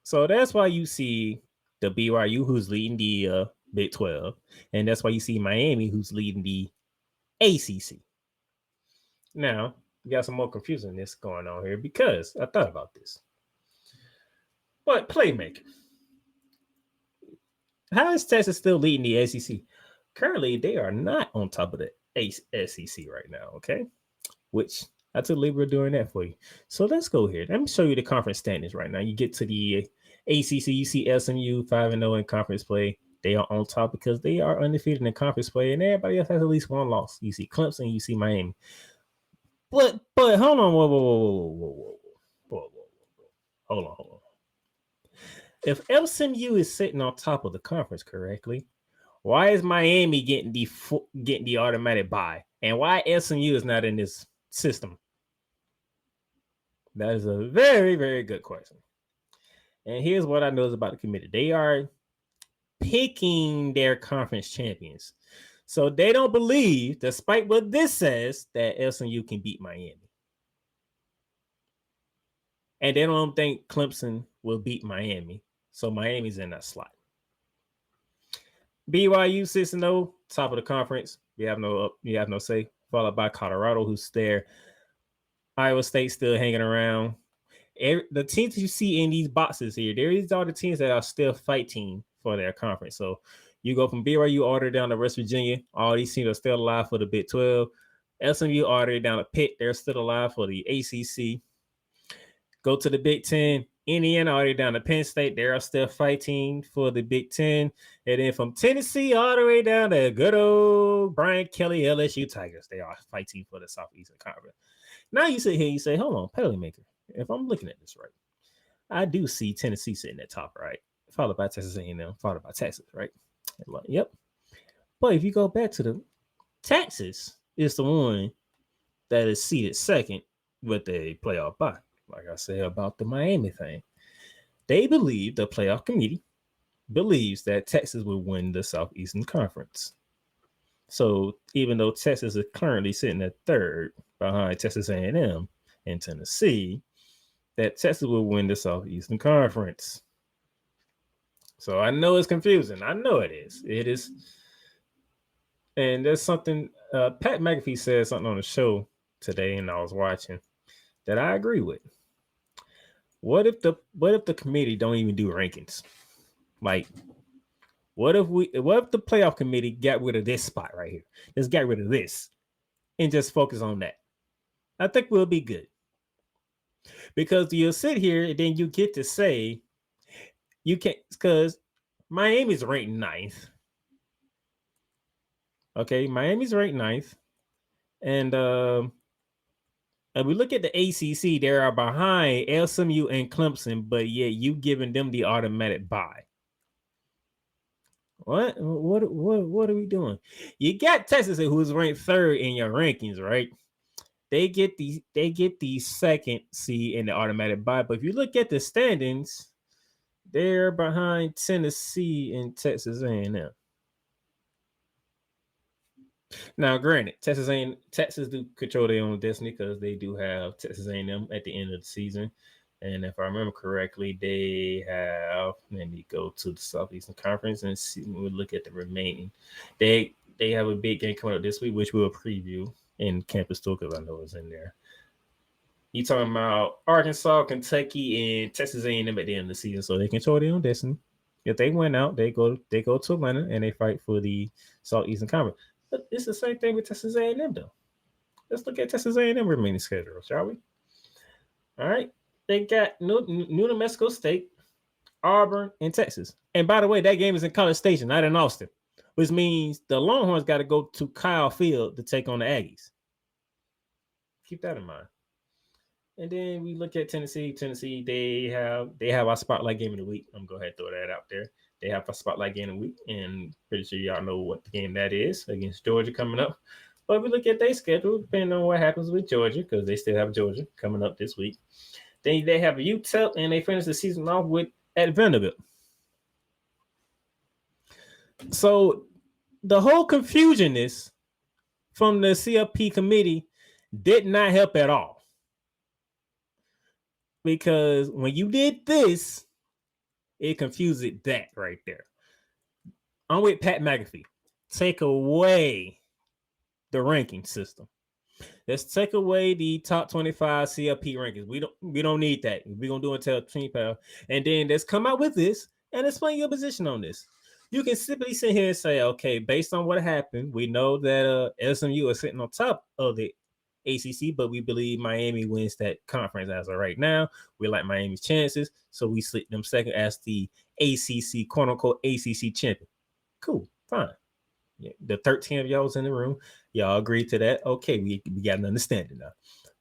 So that's why you see the BYU who's leading the Big 12, and that's why you see Miami who's leading the ACC. Now, we got some more confusingness going on here because I thought about this. But playmaking. How is Texas still leading the ACC? Currently, they are not on top of the SEC right now, okay? Which I took Libra doing that for you. So let's go here. Let me show you the conference standings right now. You get to the ACC, you see SMU 5-0 in conference play. They are on top because they are undefeated in conference play, and everybody else has at least one loss. You see Clemson, you see Miami. But hold on, whoa. Hold on. If SMU is sitting on top of the conference correctly, why is Miami getting the automatic bye? And why SMU is not in this system? That is a very, very good question. And here's what I know about the committee. They are picking their conference champions. So they don't believe, despite what this says, that SMU can beat Miami. And they don't think Clemson will beat Miami. So Miami's in that slot. BYU 6-0, top of the conference. You have no say. Followed by Colorado, who's there. Iowa State still hanging around. The teams you see in these boxes here, these are the teams that are still fighting for their conference. So you go from BYU all the way down to West Virginia. All these teams are still alive for the Big 12. SMU all the way down to Pitt. They're still alive for the ACC. Go to the Big 10. Indiana all the way down to Penn State. They are still fighting for the Big 10. And then from Tennessee all the way down to good old Brian Kelly LSU Tigers. They are fighting for the Southeastern Conference. Now you sit here, you say, hold on, penalty maker. If I'm looking at this right, I do see Tennessee sitting at top, right? Followed by Texas A&M, followed by Texas, right? Yep. But if you go back to the Texas, is the one that is seated second with the playoff bye. Like I said about the Miami thing, they believe the playoff committee believes that Texas will win the Southeastern Conference. So even though Texas is currently sitting at third behind Texas A&M and Tennessee, that Texas will win the Southeastern Conference. So I know it's confusing. I know it is. It is. And there's something Pat McAfee said something on the show today, and I was watching that I agree with. What if the committee don't even do rankings? Like, what if the playoff committee got rid of this spot right here? Just got rid of this and just focus on that. I think we'll be good. Because you'll sit here and then you get to say you can't, because Miami's ranked 9th. Okay, Miami's ranked 9th. And we look at the ACC, they are behind SMU and Clemson, but yet you giving them the automatic bye. What are we doing? You got Texas, who's ranked 3rd in your rankings, right? They get the second seed in the automatic bye. But if you look at the standings, they're behind Tennessee and Texas A&M. Now, granted, Texas do control their own destiny because they do have Texas A&M at the end of the season. And if I remember correctly, they have, let me go to the Southeastern Conference and see, we'll look at the remaining. They have a big game coming up this week, which we'll preview in Campus Tour because I know it's in there. You talking about Arkansas, Kentucky, and Texas A&M at the end of the season, so they control their own destiny. If they win out, they go to Atlanta and they fight for the Southeastern Conference. But it's the same thing with Texas A&M, though. Let's look at Texas A&M remaining schedule, shall we? All right. They got New Mexico State, Auburn, and Texas. And by the way, that game is in College Station, not in Austin, which means the Longhorns got to go to Kyle Field to take on the Aggies. Keep that in mind. And then we look at Tennessee. Tennessee, they have our spotlight game of the week. I'm going to go ahead and throw that out there. They have a spotlight game of the week, and pretty sure y'all know what the game that is against Georgia coming up. But we look at their schedule, depending on what happens with Georgia, because they still have Georgia coming up this week. Then they have UTEP, and they finish the season off with at Vanderbilt. So the whole confusion is from the CFP committee did not help at all. Because when you did this, it confused that right there. I'm with Pat McAfee. Take away the ranking system. Let's take away the top 25 CFP rankings. We don't need that. We're gonna do it until Team Power. And then let's come out with this and explain your position on this. You can simply sit here and say, okay, based on what happened, we know that SMU is sitting on top of the ACC, but we believe Miami wins that conference as of right now. We like Miami's chances, so we slid them second as the ACC, quote unquote, ACC champion. Cool, fine. Yeah, the 13 of y'all was in the room. Y'all agreed to that. Okay, we got an understanding now.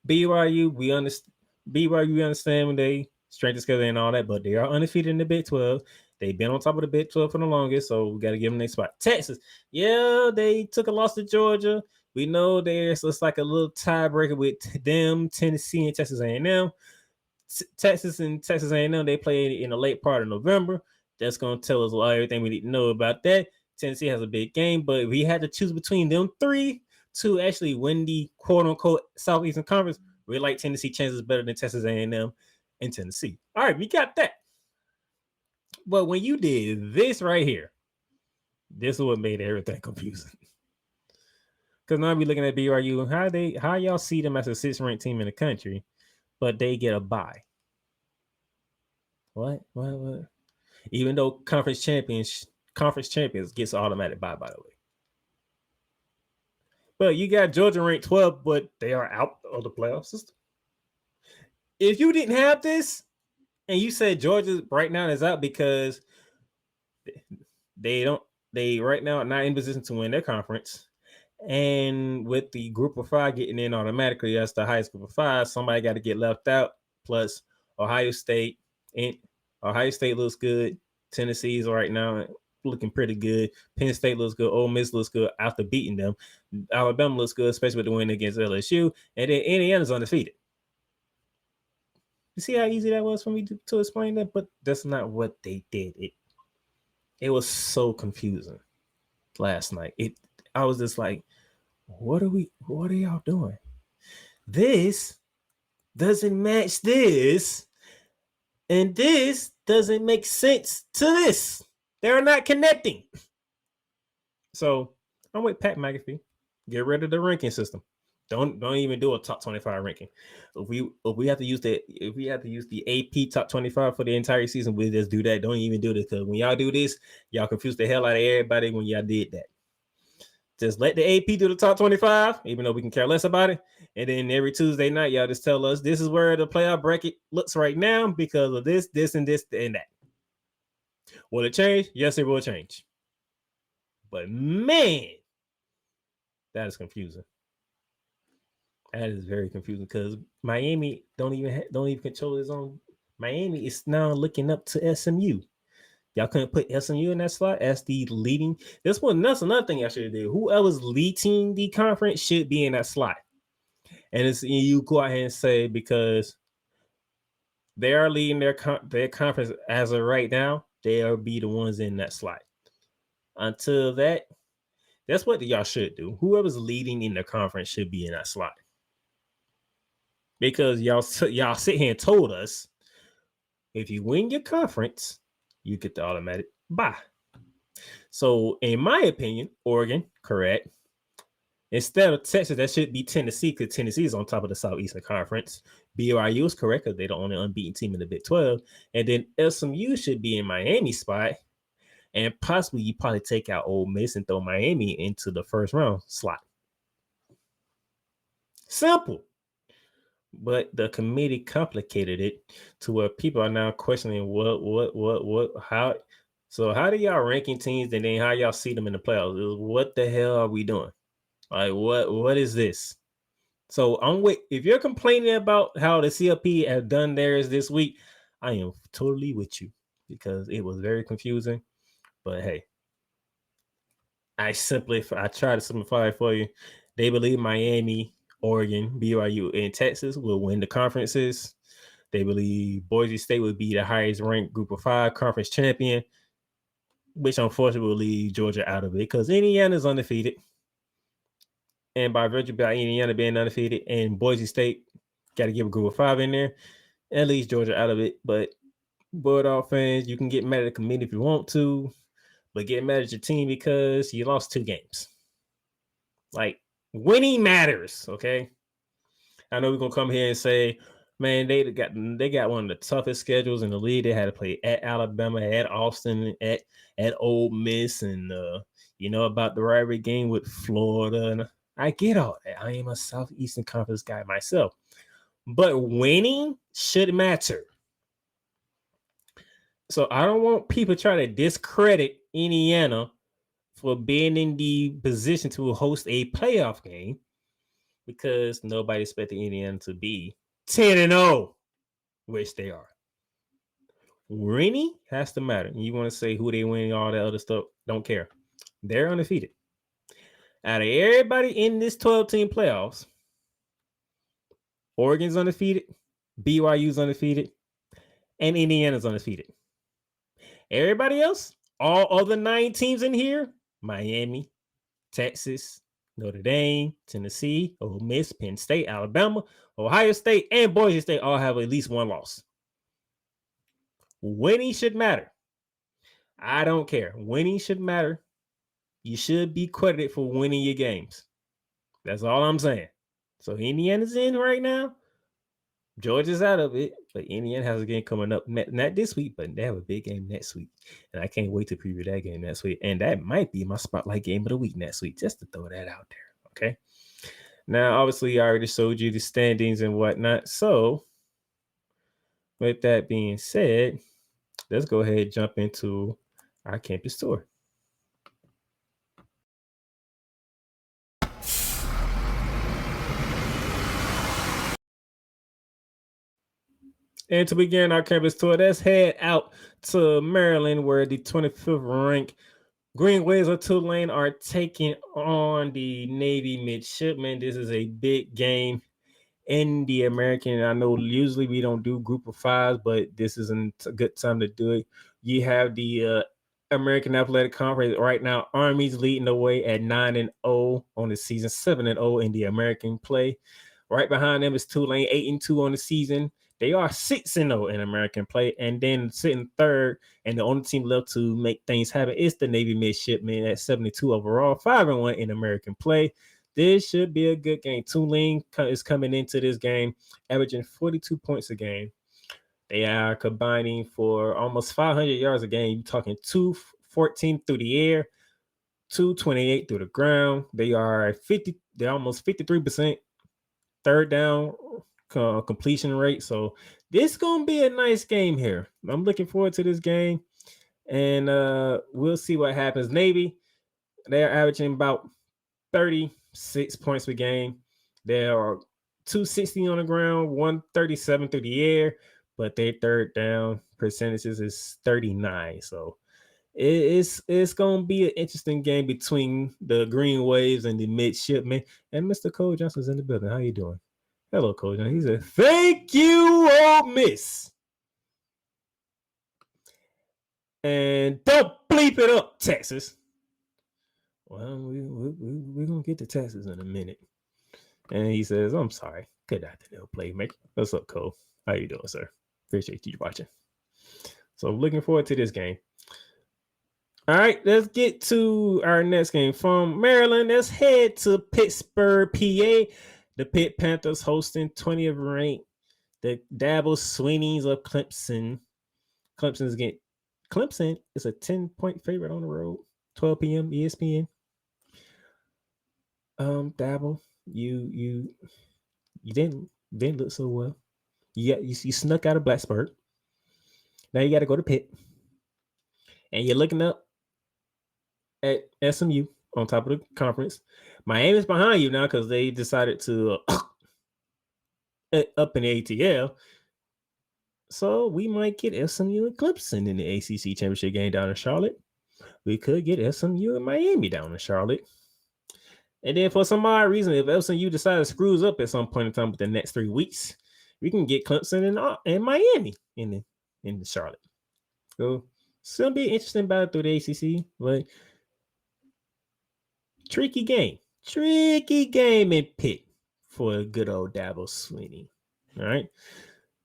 BYU, we understand. BYU, we understand when they strength together and all that, but they are undefeated in the Big 12. They've been on top of the Big 12 for the longest, so we got to give them their spot. Texas, yeah, they took a loss to Georgia. We know there's just like a little tiebreaker with them, Tennessee, and Texas A&M. Texas and Texas A&M, they play in the late part of November. That's going to tell us everything we need to know about that. Tennessee has a big game, but we had to choose between them three to actually win the quote-unquote Southeastern Conference. We like Tennessee chances better than Texas A&M and Tennessee. All right, we got that. But when you did this right here, this is what made everything confusing. Because now we're looking at BYU. How y'all see them as a 6th-ranked team in the country, but they get a bye? What? Even though conference champions gets automatic bye, by the way. But you got Georgia ranked 12, but they are out of the playoff system. If you didn't have this, and you said Georgia right now is out because they right now are not in position to win their conference, and with the group of 5 getting in automatically as the highest group of 5, somebody got to get left out. Plus, Ohio State looks good. Tennessee's right now looking pretty good. Penn State looks good. Ole Miss looks good after beating them. Alabama looks good, especially with the win against LSU. And then Indiana's undefeated. You see how easy that was for me to explain that? But that's not what they did. It was so confusing last night. I was just like, what are y'all doing? This doesn't match this. And this doesn't make sense to this. They're not connecting. So I'm with Pat McAfee. Get rid of the ranking system. Don't even do a top 25 ranking. If we have to use the AP top 25 for the entire season, we'll just do that. Don't even do this, because when y'all do this, y'all confuse the hell out of everybody when y'all did that. Just let the AP do the top 25, even though we can care less about it. And then every Tuesday night, y'all just tell us this is where the playoff bracket looks right now because of this, and this, and that. Will it change? Yes, it will change. But man, that is confusing. That is very confusing because Miami don't even control his own. Miami is now looking up to SMU. Y'all couldn't put SMU in that slot as the leading. That's another thing I should do. Whoever's leading the conference should be in that slot. And you go ahead and say, because they are leading their conference as of right now, they'll be the ones in that slot. Until that's what y'all should do. Whoever's leading in the conference should be in that slot. Because y'all sit here and told us, if you win your conference, you get the automatic bye. So, in my opinion, Oregon, correct. Instead of Texas, that should be Tennessee, because Tennessee is on top of the Southeastern Conference. BYU is correct, because they're the only unbeaten team in the Big 12. And then SMU should be in Miami's spot. And possibly you probably take out Ole Miss and throw Miami into the first round slot. Simple. But the committee complicated it to where people are now questioning how. So how do y'all ranking teams, and then how y'all see them in the playoffs? What the hell are we doing? Like, what is this? So if you're complaining about how the CFP has done theirs this week, I am totally with you, because it was very confusing. But hey, I try to simplify it for you. They believe Miami, Oregon, BYU, and Texas will win the conferences. They believe Boise State will be the highest ranked Group of 5 conference champion, which unfortunately will leave Georgia out of it because Indiana's undefeated. And by virtue of Indiana being undefeated and Boise State got to give a Group of 5 in there, at least Georgia out of it. But Bulldog fans, you can get mad at the committee if you want to, but get mad at your team because you lost 2 games. Like, winning matters, okay? I know we're gonna come here and say, man, they got one of the toughest schedules in the league. They had to play at Alabama, at Austin, at Ole Miss, and you know about the rivalry game with Florida. And I get all that. I am a Southeastern Conference guy myself, but winning should matter. So I don't want people trying to discredit Indiana for being in the position to host a playoff game because nobody expected Indiana to be 10-0, which they are. Winning has to matter. You want to say who they win, all that other stuff, don't care. They're undefeated. Out of everybody in this 12-team playoffs, Oregon's undefeated, BYU's undefeated, and Indiana's undefeated. Everybody else, all other 9 teams in here, Miami, Texas, Notre Dame, Tennessee, Ole Miss, Penn State, Alabama, Ohio State, and Boise State all have at least 1 loss. Winning should matter. I don't care. Winning should matter. You should be credited for winning your games. That's all I'm saying. So Indiana's in right now. Georgia's out of it, but Indiana has a game coming up, not this week, but they have a big game next week. And I can't wait to preview that game next week. And that might be my spotlight game of the week next week, just to throw that out there. Okay. Now, obviously, I already showed you the standings and whatnot. So, with that being said, let's go ahead and jump into our campus tour. And to begin our campus tour, let's head out to Maryland, where the 25th ranked Green Waves of Tulane are taking on the Navy Midshipmen. This is a big game in the American. I know usually we don't do group of 5s, but this isn't a good time to do it. You have the American Athletic Conference right now. Army's leading the way at 9-0 on the season, 7-0 in the American play. Right behind them is Tulane, 8-2 on the season. They are 6-0 in American play, and then sitting third, and the only team left to make things happen is the Navy Midshipmen at 72 overall, 5-1 in American play. This should be a good game. Tulane is coming into this game averaging 42 points a game. They are combining for almost 500 yards a game. You're talking 214 through the air, 228 through the ground. They are 50. They're almost 53% third down completion rate. So this is gonna be a nice game here. I'm looking forward to this game, and we'll see what happens. Navy, they're averaging about 36 points per game. There are 260 on the ground, 137 through the air, but their third down percentages is 39. So it's gonna be an interesting game between the Green Waves and the Midshipmen. And Mr. Cole Johnson's in the building. How you doing? Hello, Cole Johnson. He said, "Thank you, Ole Miss." And don't bleep it up, Texas. Well, we're going to get to Texas in a minute. And he says, "I'm sorry. Good afternoon, Playmaker." What's up, Cole? How you doing, sir? Appreciate you watching. So looking forward to this game. All right, let's get to our next game. From Maryland, let's head to Pittsburgh, PA. The Pitt Panthers hosting 20th ranked the Dabo Sweeneys of Clemson. Clemson is a 10-point favorite on the road. 12 p.m. ESPN. Dabo, you didn't look so well. You snuck out of Blacksburg. Now you got to go to Pitt, and you're looking up at SMU on top of the conference. Miami's behind you now because they decided to up in the ATL. So we might get SMU and Clemson in the ACC championship game down in Charlotte. We could get SMU and Miami down in Charlotte. And then for some odd reason, if LSU decides screws up at some point in time with the next 3 weeks, we can get Clemson and Miami in the Charlotte. So it's gonna be interesting battle through the ACC, but tricky game in Pitt for a good old Dabo Swinney. All right.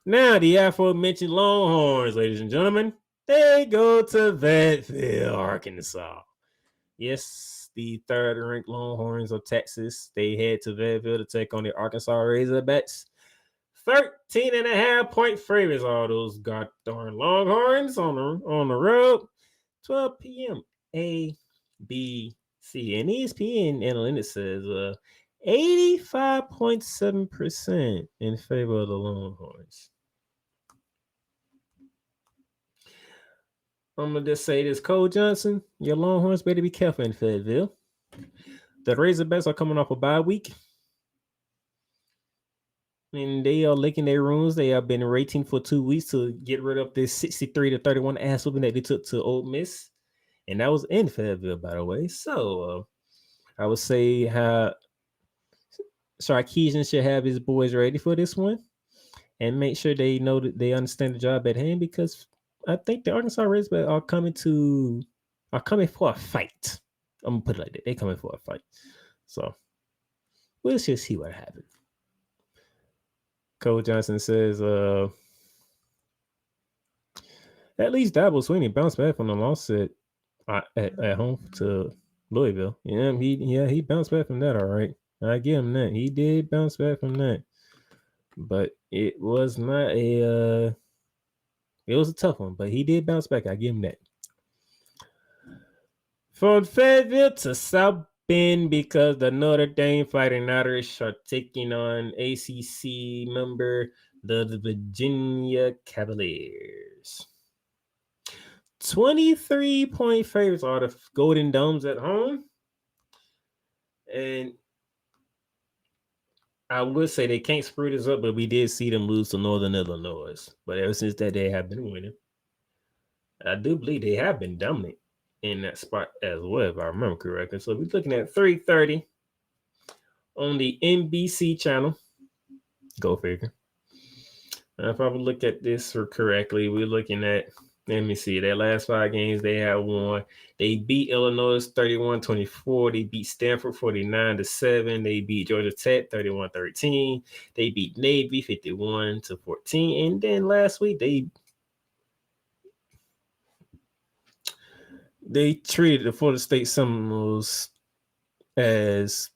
Now the aforementioned Longhorns, ladies and gentlemen, they go to Fayetteville, Arkansas. Yes, the third-ranked Longhorns of Texas. They head to Fayetteville to take on the Arkansas Razorbacks. 13.5-point favorites, all those god darn Longhorns on the road. 12 p.m. ABC. And ESPN Analytics says 85.7% in favor of the Longhorns. I'm going to just say this, Cole Johnson, your Longhorns better be careful in Fayetteville. The Razorbacks are coming off a bye week. And they are licking their wounds. They have been rating for 2 weeks to get rid of this 63-31 ass whooping that they took to Ole Miss. And that was in Fayetteville, by the way. So I would say Sarkisian should have his boys ready for this one and make sure they know that they understand the job at hand, because I think the Arkansas Razorbacks are coming for a fight. I'm gonna put it like that. They're coming for a fight. So we'll just see what happens. Cole Johnson says, at least Dabo Swinney bounced back from the loss at home to Louisville. Yeah, he bounced back from that. All right, I give him that. He did bounce back from that, but it was not a. It was a tough one, but he did bounce back. I give him that. From Fayetteville to South Bend, because the Notre Dame Fighting Irish are taking on ACC member the Virginia Cavaliers. 23-point favorites are the Golden Domes at home. And I would say they can't screw this up, but we did see them lose to Northern Illinois. But ever since that, they have been winning. I do believe they have been dominant in that spot as well, if I remember correctly. So we're looking at 3:30 on the NBC channel. Go figure. If I would look at this correctly, we're looking at, let me see, their last 5 games they have won. They beat Illinois 31-24. They beat Stanford 49-7. They beat Georgia Tech 31-13. They beat Navy 51-14. And then last week they treated the Florida State Seminoles as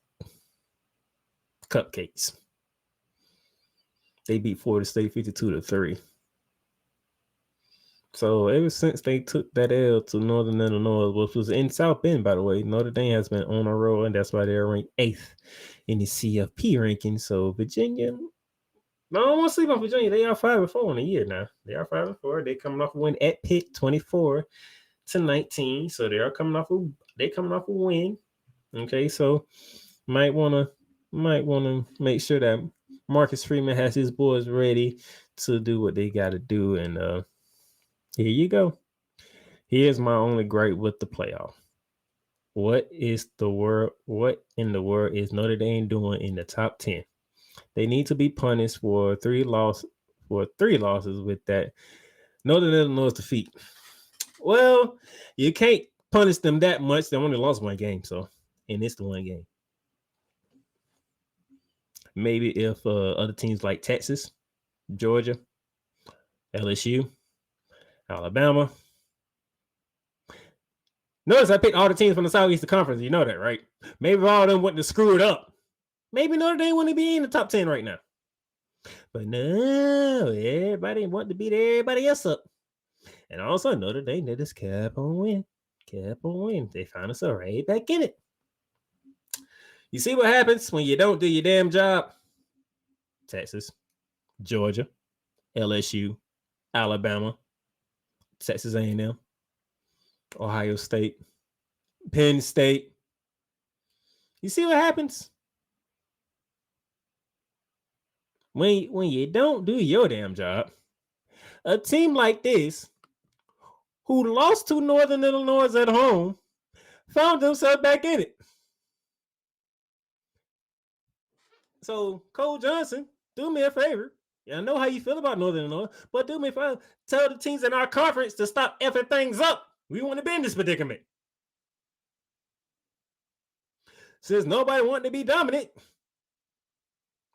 cupcakes. They beat Florida State 52-3. So ever since they took that L to Northern Illinois, which was in South Bend, by the way, Notre Dame has been on a roll, and that's why they're ranked 8th in the CFP ranking. So Virginia, no, I don't want to sleep on Virginia. They are 5-4 in a year now. They are 5-4. They coming off a win at Pitt, 24-19. So they are coming off a win. Okay, so might want to make sure that Marcus Freeman has his boys ready to do what they got to do. And here you go. Here's my only gripe with the playoff. What in the world is Notre Dame doing in the top 10? They need to be punished for 3 losses with that Northern Illinois defeat. Well, you can't punish them that much. They only lost 1 game, and it's the 1 game. Maybe if other teams like Texas, Georgia, LSU, Alabama. Notice I picked all the teams from the Southeastern Conference. You know that, right? Maybe if all of them wouldn't have screwed up, maybe Notre Dame wouldn't be in the top 10 right now. But no, everybody want to beat everybody else up. And also Notre Dame, they just kept on winning. They found themselves right back in it. You see what happens when you don't do your damn job? Texas, Georgia, LSU, Alabama, Texas A&M, Ohio State, Penn State. You see what happens? When you don't do your damn job, a team like this, who lost to Northern Illinois at home, found themselves back in it. So Cole Johnson, do me a favor. Yeah, I know how you feel about Northern Illinois, but do me a favor. Tell the teams in our conference to stop effing things up. We want to be in this predicament. Since nobody wanted to be dominant,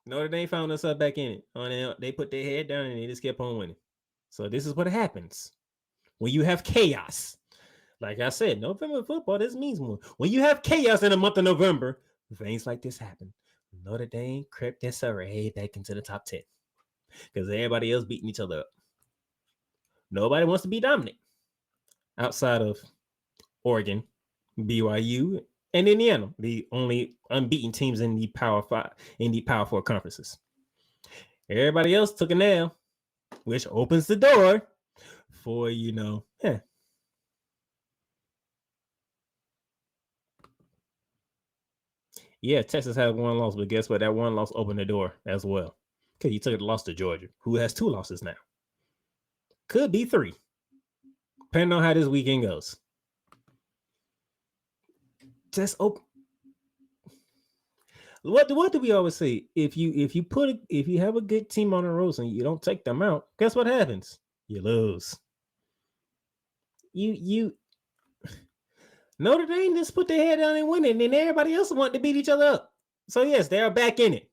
Notre Dame found us back in it. They put their head down and they just kept on winning. So this is what happens when you have chaos. Like I said, November football, this means more. When you have chaos in the month of November, things like this happen. Notre Dame crept their survey back into the top 10 because everybody else beating each other up. Nobody wants to be dominant outside of Oregon, BYU, and Indiana, the only unbeaten teams in the Power 5, in the Power 4 conferences. Everybody else took a nail, which opens the door for, Yeah, Texas had one loss, but guess what? That one loss opened the door as well. Okay, you took a loss to Georgia, who has 2 losses now. Could be 3, depending on how this weekend goes. Just open. What do we always say? If you have a good team on the road and you don't take them out, guess what happens? You lose. You Notre Dame just put their head down and win it, and then everybody else want to beat each other up. So yes, they are back in it.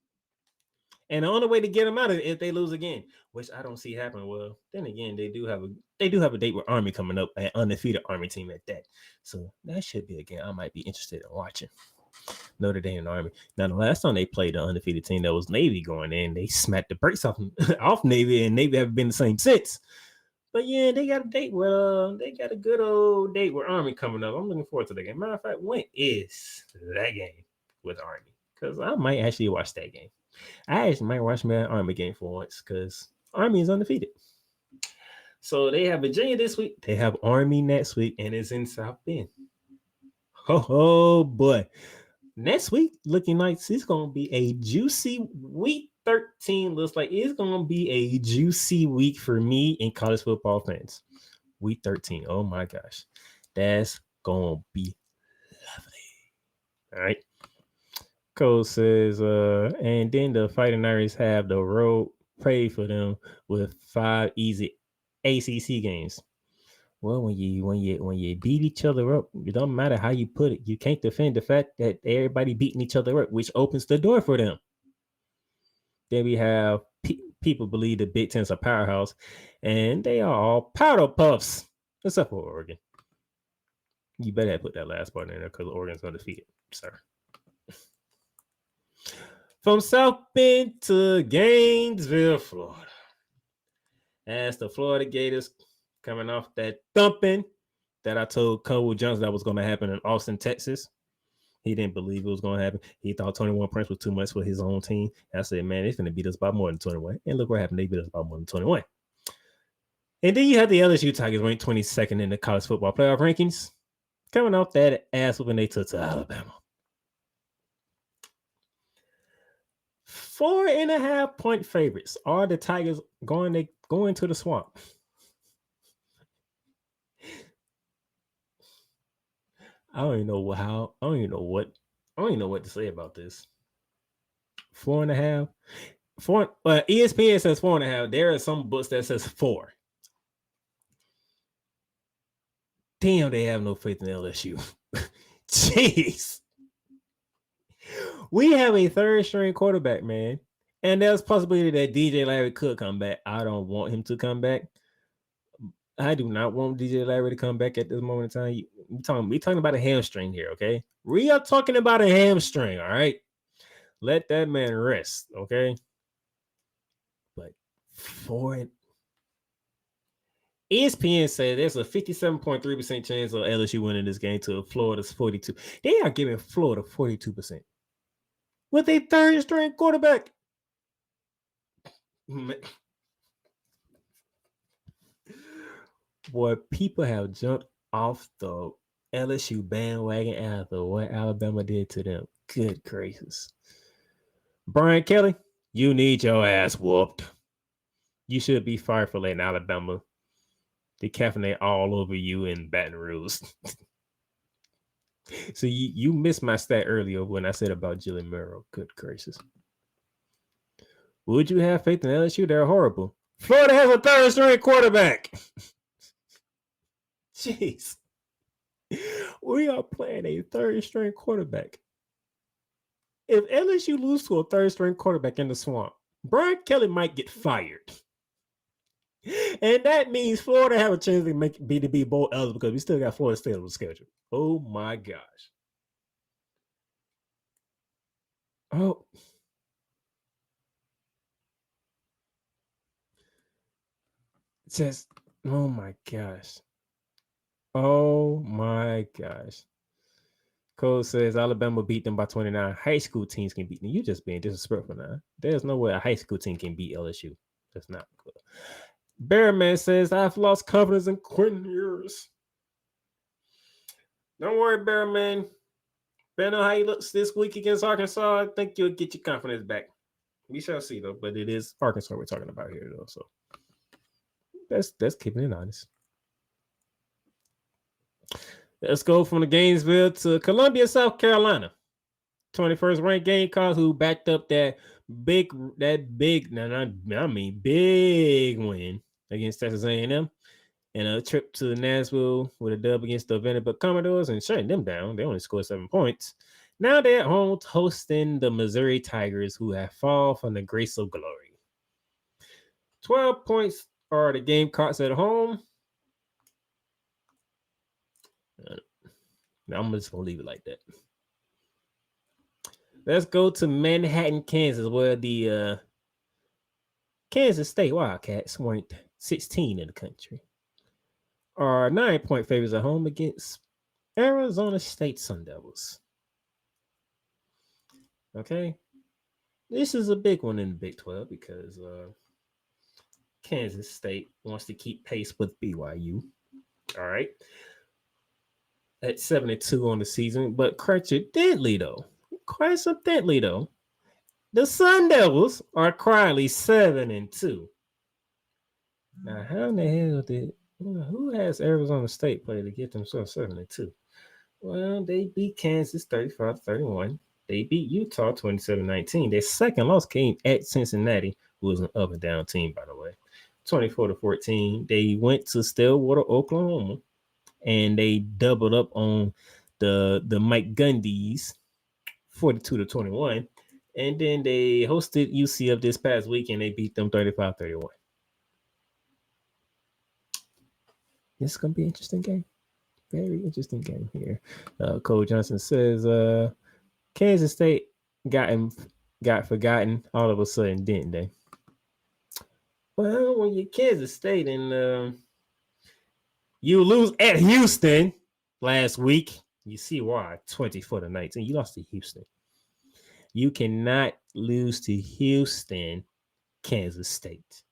And the only way to get them out is if they lose again, which I don't see happen. Well, then again, they do have a date with Army coming up, an undefeated Army team at that. So that should be a game I might be interested in watching. Notre Dame and Army. Now, the last time they played the undefeated team that was Navy going in, they smacked the brakes off Navy, and Navy haven't been the same since. But yeah, they got a date with they got a good old date with Army coming up. I'm looking forward to that game. Matter of fact, when is that game with Army? Because I might actually watch that game. I actually might watch my Army game for once because Army is undefeated. So they have Virginia this week. They have Army next week, and it's in South Bend. Oh boy. Next week, looking like it's going to be a juicy week 13. Looks like it's going to be a juicy week for me and college football fans. Week 13. Oh my gosh. That's going to be lovely. All right. Cole says, and then the Fighting Irish have the road paid for them with 5 easy ACC games. Well, when you beat each other up, it don't matter how you put it. You can't defend the fact that everybody beating each other up, which opens the door for them. Then we have people believe the Big Ten's a powerhouse, and they are all powder puffs, except for Oregon. You better have put that last part in there because Oregon's undefeated, sir. From South Bend to Gainesville, Florida. As the Florida Gators coming off that thumping that I told Cole Johnson that was going to happen in Austin, Texas. He didn't believe it was going to happen. He thought 21 points was too much for his own team. I said, man, they're going to beat us by more than 21. And look what happened. They beat us by more than 21. And then you have the LSU Tigers ranked 22nd in the college football playoff rankings. Coming off that ass when they took to Alabama. 4.5 point favorites. Are the Tigers going to the swamp? I don't even know what to say about this. 4.5. ESPN says 4.5. There are some books that says 4. Damn, they have no faith in LSU. Jeez. We have a third string quarterback, man. And there's possibility that DJ Larry could come back. I don't want him to come back. I do not want DJ Larry to come back at this moment in time. We talking about a hamstring here, okay? We are talking about a hamstring, all right? Let that man rest, okay? But ESPN said there's a 57.3% chance of LSU winning this game to Florida's 42. They are giving Florida 42% with a third string quarterback. Boy, people have jumped off the LSU bandwagon after what Alabama did to them. Good gracious. Brian Kelly, you need your ass whooped. You should be fired for letting Alabama decaffeinate all over you in Baton Rouge. So you missed my stat earlier when I said about Jalen Murrow. Good gracious. Would you have faith in LSU? They're horrible. Florida has a third string quarterback. Jeez. We are playing a third string quarterback. If LSU lose to a third string quarterback in the swamp, Brian Kelly might get fired. And that means Florida have a chance to make B2B bowl eligible because we still got Florida State on the schedule. Oh my gosh. Oh. Just, oh my gosh. Oh my gosh. Cole says Alabama beat them by 29. High school teams can beat them. You just being disrespectful now. There's no way a high school team can beat LSU. That's not good. Bearman says I've lost confidence in Quentin Ewers. Don't worry, Bearman. Depending on how he looks this week against Arkansas, I think you'll get your confidence back. We shall see, though. But it is Arkansas we're talking about here, though. So that's keeping it honest. Let's go from the Gainesville to Columbia, South Carolina. 21st ranked Gamecocks who backed up that big win against Texas A&M and a trip to Nashville with a dub against the Vanderbilt Commodores and shutting them down. They only scored 7 points. Now they're at home hosting the Missouri Tigers who have fallen from the grace of glory. 12 points are the Gamecocks at home. I'm just going to leave it like that. Let's go to Manhattan, Kansas, where the Kansas State Wildcats ranked 16 in the country are 9-point favorites at home against Arizona State Sun Devils. Okay. This is a big one in the Big 12 because Kansas State wants to keep pace with BYU. All right. At 72 on the season, but coincidentally, though, the Sun Devils are quietly 7-2. Now, how in the hell who has Arizona State play to get themselves 7-2? Well, they beat Kansas 35-31. They beat Utah 27-19. Their second loss came at Cincinnati, who was an up and down team, by the way, 24-14. They went to Stillwater, Oklahoma, and they doubled up on the Mike Gundy's 42-21. And then they hosted UCF this past week and they beat them 35-31. This is going to be an interesting game. Very interesting game here. Cole Johnson says Kansas State got forgotten all of a sudden, didn't they? Well, when you're Kansas State and you lose at Houston last week, you see why. 24-19. You lost to Houston. You cannot lose to Houston, Kansas State.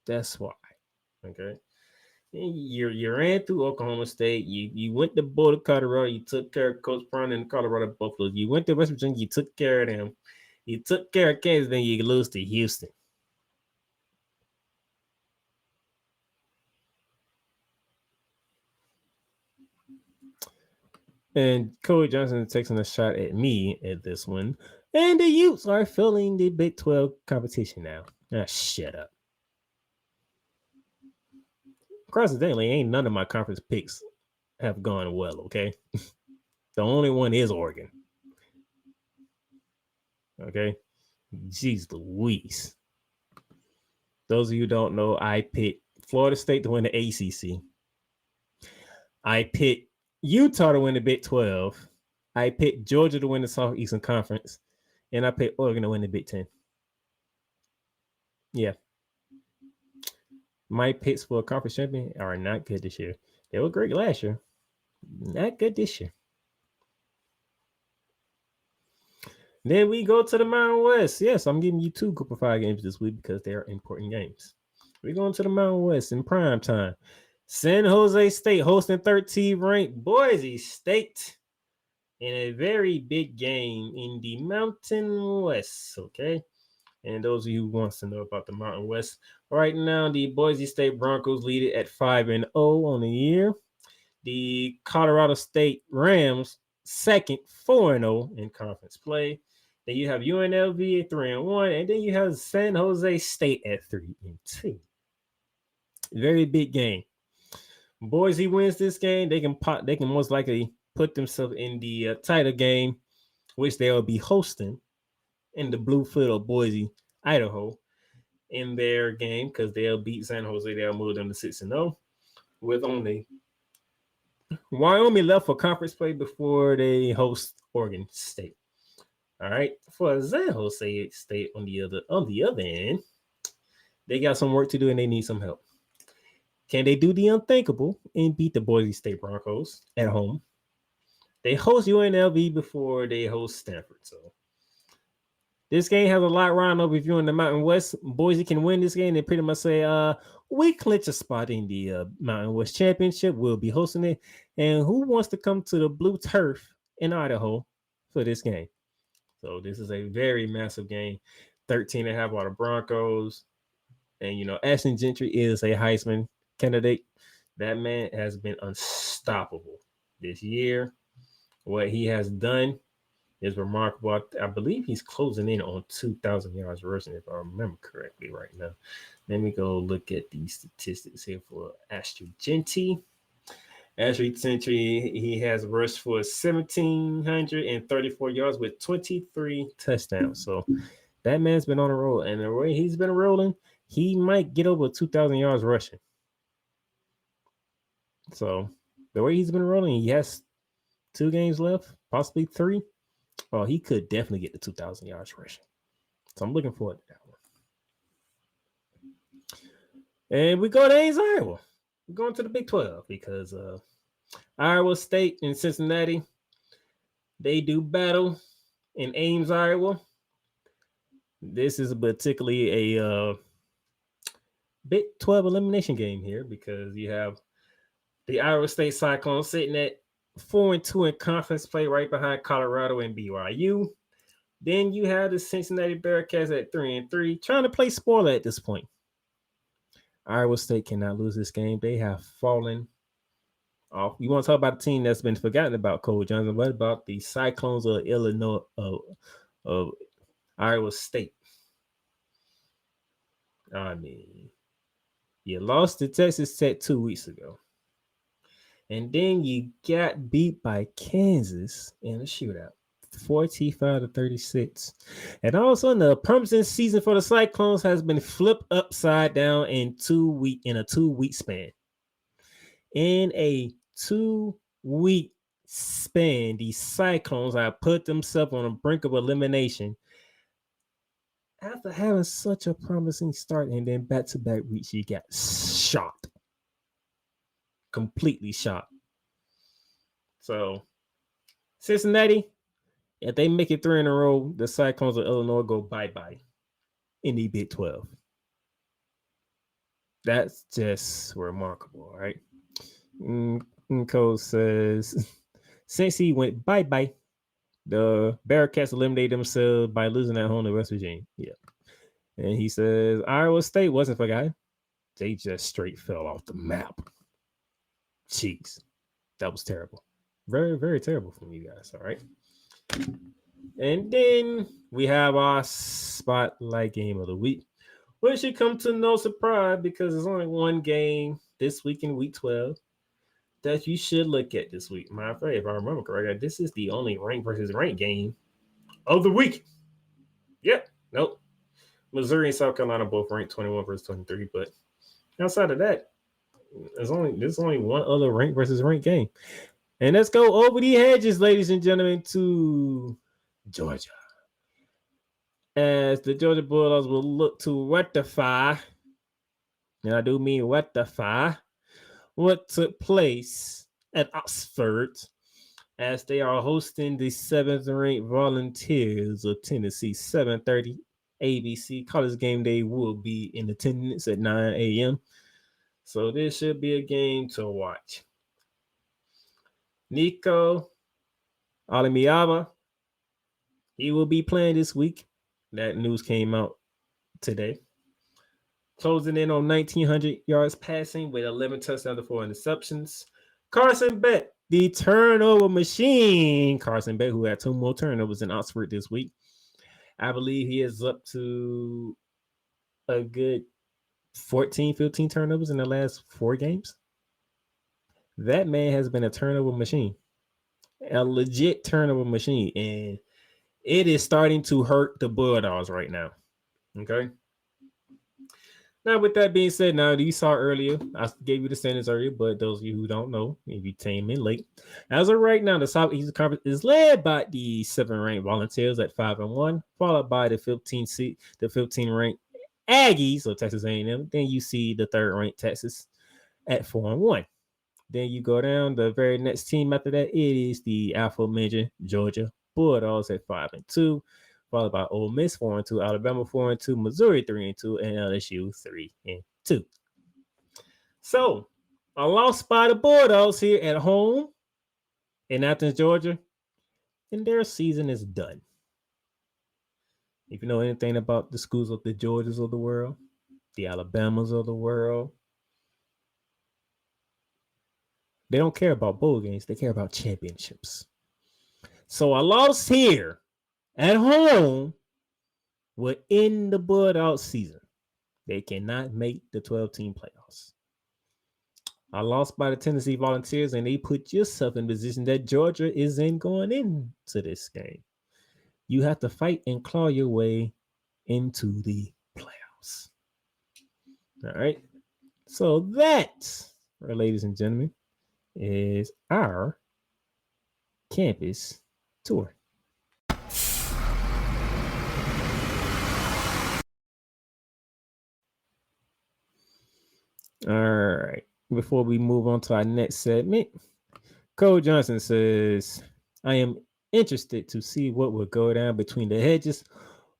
That's why. Okay. You ran through Oklahoma State. You went to Boulder, Colorado. You took care of Coach Brown and the Colorado Buffaloes. You went to West Virginia. You took care of them. You took care of Kansas. Then you lose to Houston. And Cody Johnson is taking a shot at me at this one. And the Utes are filling the Big 12 competition now. Shut up. Coincidentally, ain't none of my conference picks have gone well, okay? The only one is Oregon. Okay? Jeez Louise. Those of you who don't know, I picked Florida State to win the ACC. I picked Utah to win the Big 12. I picked Georgia to win the Southeastern Conference. And I picked Oregon to win the Big 10. Yeah. My picks for a conference champion are not good this year. They were great last year. Not good this year. Then we go to the Mountain West. Yes, I'm giving you 2 Group of 5 games this week because they are important games. We're going to the Mountain West in prime time. San Jose State hosting 13th ranked Boise State in a very big game in the Mountain West. Okay. And those of you who wants to know about the Mountain West, right now the Boise State Broncos lead it at 5-0 on the year. The Colorado State Rams second 4-0 in conference play. Then you have UNLV at 3-1, and then you have San Jose State at 3-2. Very big game. Boise wins this game, they can most likely put themselves in the title game, which they'll be hosting in the Bluefield of Boise, Idaho, in their game because they'll beat San Jose. They'll move them to 6-0 with only Wyoming left for conference play before they host Oregon State. All right, for San Jose State on the other end, they got some work to do and they need some help. Can they do the unthinkable and beat the Boise State Broncos at home? They host UNLV before they host Stanford. So this game has a lot riding up. If you're in the Mountain West, Boise can win this game. They pretty much say, we clinch a spot in the Mountain West Championship. We'll be hosting it. And who wants to come to the blue turf in Idaho for this game? So this is a very massive game. 13.5 out of Broncos. And, Ashton Gentry is a Heisman candidate. That man has been unstoppable this year. What he has done is remarkable. I believe he's closing in on 2,000 yards rushing, if I remember correctly right now. Let me go look at the statistics here for Ashton Gentry. Ashton Gentry, he has rushed for 1,734 yards with 23 touchdowns. So that man's been on a roll. And the way he's been rolling, he might get over 2,000 yards rushing. So the way he's been rolling, he has 2 games left, possibly 3. Oh, he could definitely get the 2,000 yards rushing. So I'm looking forward to that one. And we go to Ames, Iowa. We're going to the Big 12 because Iowa State and Cincinnati, they do battle in Ames, Iowa. This is particularly a Big 12 elimination game here because you have the Iowa State Cyclones sitting at 4-2 in conference play right behind Colorado and BYU. Then you have the Cincinnati Bearcats at 3-3, trying to play spoiler at this point. Iowa State cannot lose this game. They have fallen off. You want to talk about a team that's been forgotten about, Cole Johnson? What about the Cyclones of Illinois of Iowa State? I mean, you lost to Texas Tech 2 weeks ago. And then you got beat by Kansas in a shootout, 45-36. And all of a sudden, the promising season for the Cyclones has been flipped upside down in a 2-week span. In a 2-week span, the Cyclones have put themselves on the brink of elimination after having such a promising start, and then back-to-back weeks, you got shot. Completely shot. So, Cincinnati, if they make it 3 in a row, the Cyclones of Illinois go bye-bye in the Big 12. That's just remarkable, right? Cole says, since he went bye-bye, the Bearcats eliminated themselves by losing at home to West Virginia. Yeah. And he says, Iowa State wasn't forgotten. They just straight fell off the map. Jeez. That was terrible. Very, very terrible from you guys. All right. And then we have our spotlight game of the week, which should come to no surprise because there's only one game this week in week 12 that you should look at this week. My friend, if I remember correctly, this is the only rank versus rank game of the week. Yep. Nope. Missouri and South Carolina both ranked 21 versus 23, but outside of that, there's only one other rank versus rank game. And let's go over the hedges, ladies and gentlemen, to Georgia. As the Georgia Bulldogs will look to rectify, and I do mean rectify, what took place at Oxford as they are hosting the 7th-ranked Volunteers of Tennessee. 7:30 ABC College Game Day will be in attendance at 9 a.m. So this should be a game to watch. Nico Alimiaba, he will be playing this week. That news came out today. Closing in on 1,900 yards passing with 11 touchdowns and 4 interceptions. Carson Beck, the turnover machine. Carson Beck, who had 2 more turnovers in Oxford this week. I believe he is up to a good 14, 15 turnovers in the last 4 games. That man has been a turnover machine, a legit turnover machine. And it is starting to hurt the Bulldogs right now. Okay. Now, with that being said, now you saw earlier, I gave you the sentence earlier, but those of you who don't know, if you came in late, as of right now, the Southeastern Conference is led by the 7th-ranked Volunteers at 5-1, followed by the 15th-ranked Aggies, so Texas A&M. Then you see the 3rd-ranked Texas at 4-1. Then you go down the very next team after that. It is the aforementioned Georgia Bulldogs at 5-2, followed by Ole Miss 4-2, Alabama 4-2, Missouri 3-2, and LSU 3-2. So a loss by the Bulldogs here at home in Athens, Georgia, and their season is done. If you know anything about the schools of the Georgias of the world, the Alabamas of the world, they don't care about bowl games. They care about championships. So a loss here at home will end the Bulldog season. They cannot make the 12-team playoffs. I lost by the Tennessee Volunteers, and they put yourself in position that Georgia isn't going into this game. You have to fight and claw your way into the playoffs. All right. So that, ladies and gentlemen, is our campus tour. All right. Before we move on to our next segment, Cole Johnson says, I am interested to see what will go down between the hedges.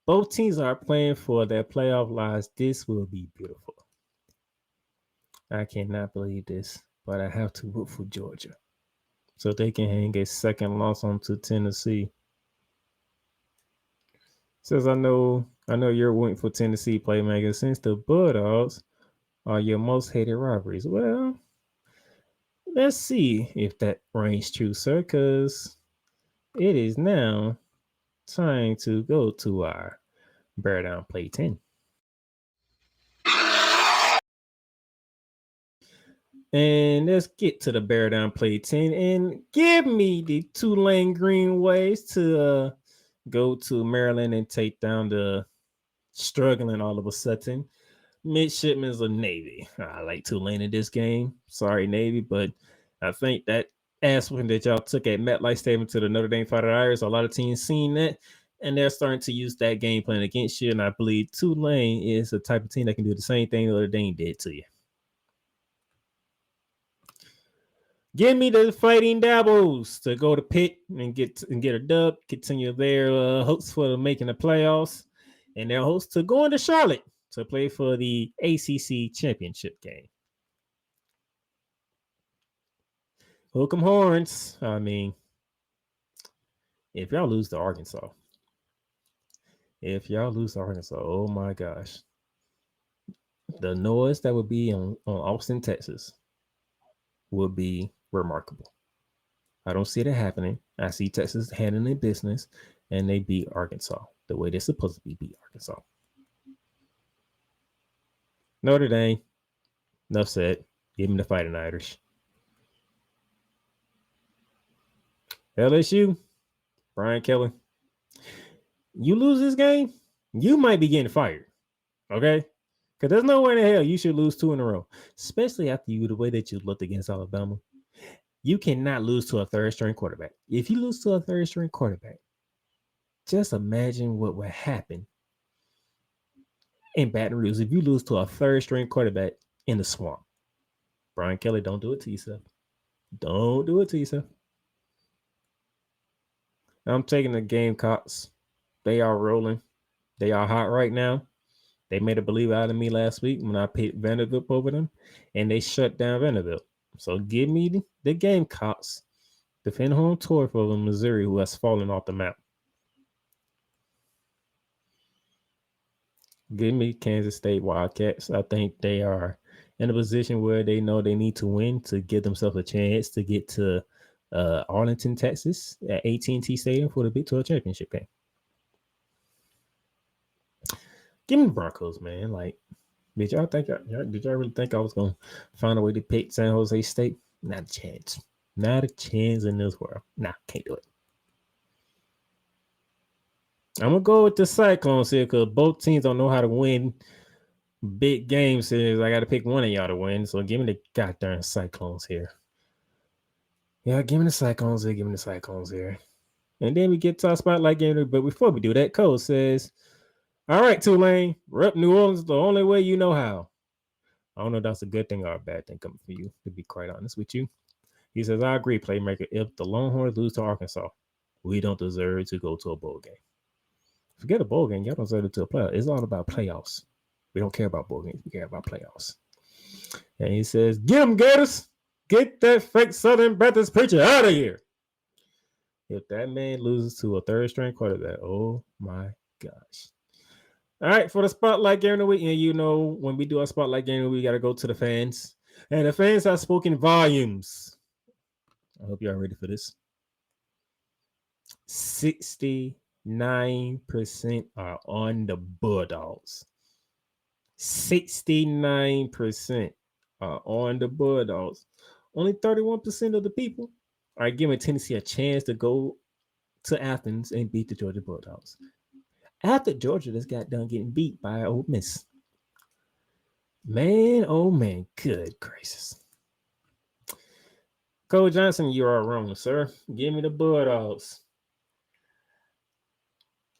Both teams are playing for their playoff lives. This will be beautiful. I cannot believe this, but I have to root for Georgia so they can hang a second loss onto Tennessee. Says, I know you're rooting for Tennessee, playmaker, since the Bulldogs are your most hated rivalries. Well, let's see if that rings true, sir, because it is now time to go to our Bear Down Play 10. And let's get to the Bear Down Play 10 and give me the Tulane Green Waves to go to Maryland and take down the struggling all of a sudden midshipmen's of Navy. I like Tulane in this game. Sorry, Navy, but I think that ass win that y'all took at MetLife Stadium to the Notre Dame Fighting Irish, a lot of teams seen that, and they're starting to use that game plan against you. And I believe Tulane is the type of team that can do the same thing Notre Dame did to you. Give me the Fighting Dabbles to go to Pitt and get a dub, continue their hopes for making the playoffs, and their hopes to go into Charlotte to play for the ACC championship game. Hook 'em horns. I mean, if y'all lose to Arkansas, oh my gosh, the noise that would be on Austin, Texas would be remarkable. I don't see that happening. I see Texas handling business, and they beat Arkansas the way they're supposed to beat Arkansas. Notre Dame, enough said. Give me the Fighting Irish. LSU, Brian Kelly. You lose this game, you might be getting fired. Okay? Because there's no way in the hell you should lose 2 in a row, especially after the way that you looked against Alabama. You cannot lose to a third-string quarterback. If you lose to a third-string quarterback, just imagine what would happen in Baton Rouge if you lose to a third-string quarterback in the swamp. Brian Kelly, don't do it to yourself. Don't do it to yourself. I'm taking the Gamecocks. They are rolling. They are hot right now. They made a believer out of me last week when I picked Vanderbilt over them, and they shut down Vanderbilt. So give me the Gamecocks. Defend home turf over Missouri, who has fallen off the map. Give me Kansas State Wildcats. I think they are in a position where they know they need to win to give themselves a chance to get to Arlington, Texas at AT&T Stadium for the Big 12 championship game. Give me the Broncos, man. Like, did y'all really think I was gonna find a way to pick San Jose State? Not a chance. Not a chance in this world. Nah, can't do it. I'm gonna go with the Cyclones here because both teams don't know how to win big game series. I got to pick one of y'all to win. So give me the goddamn Cyclones here. Yeah, give me the Cyclones here. Give me the Cyclones here. And then we get to our spotlight game. But before we do that, Cole says, all right, Tulane, rep New Orleans the only way you know how. I don't know if that's a good thing or a bad thing coming for you, to be quite honest with you. He says, I agree, Playmaker. If the Longhorns lose to Arkansas, we don't deserve to go to a bowl game. Forget a bowl game. Y'all don't deserve it to a playoff. It's all about playoffs. We don't care about bowl games. We care about playoffs. And he says, get them, Gators. Get that fake Southern Baptist preacher out of here. If that man loses to a third-string quarterback, oh, my gosh. All right, for the Spotlight Game of the Week, and you know when we do our Spotlight Game of the Week, we got to go to the fans. And the fans have spoken volumes. I hope y'all ready for this. 69% are on the Bulldogs. 69% are on the Bulldogs. Only 31% of the people are giving Tennessee a chance to go to Athens and beat the Georgia Bulldogs. After Georgia just got done getting beat by Ole Miss. Man, oh man, good gracious. Cole Johnson, you are wrong, sir. Give me the Bulldogs.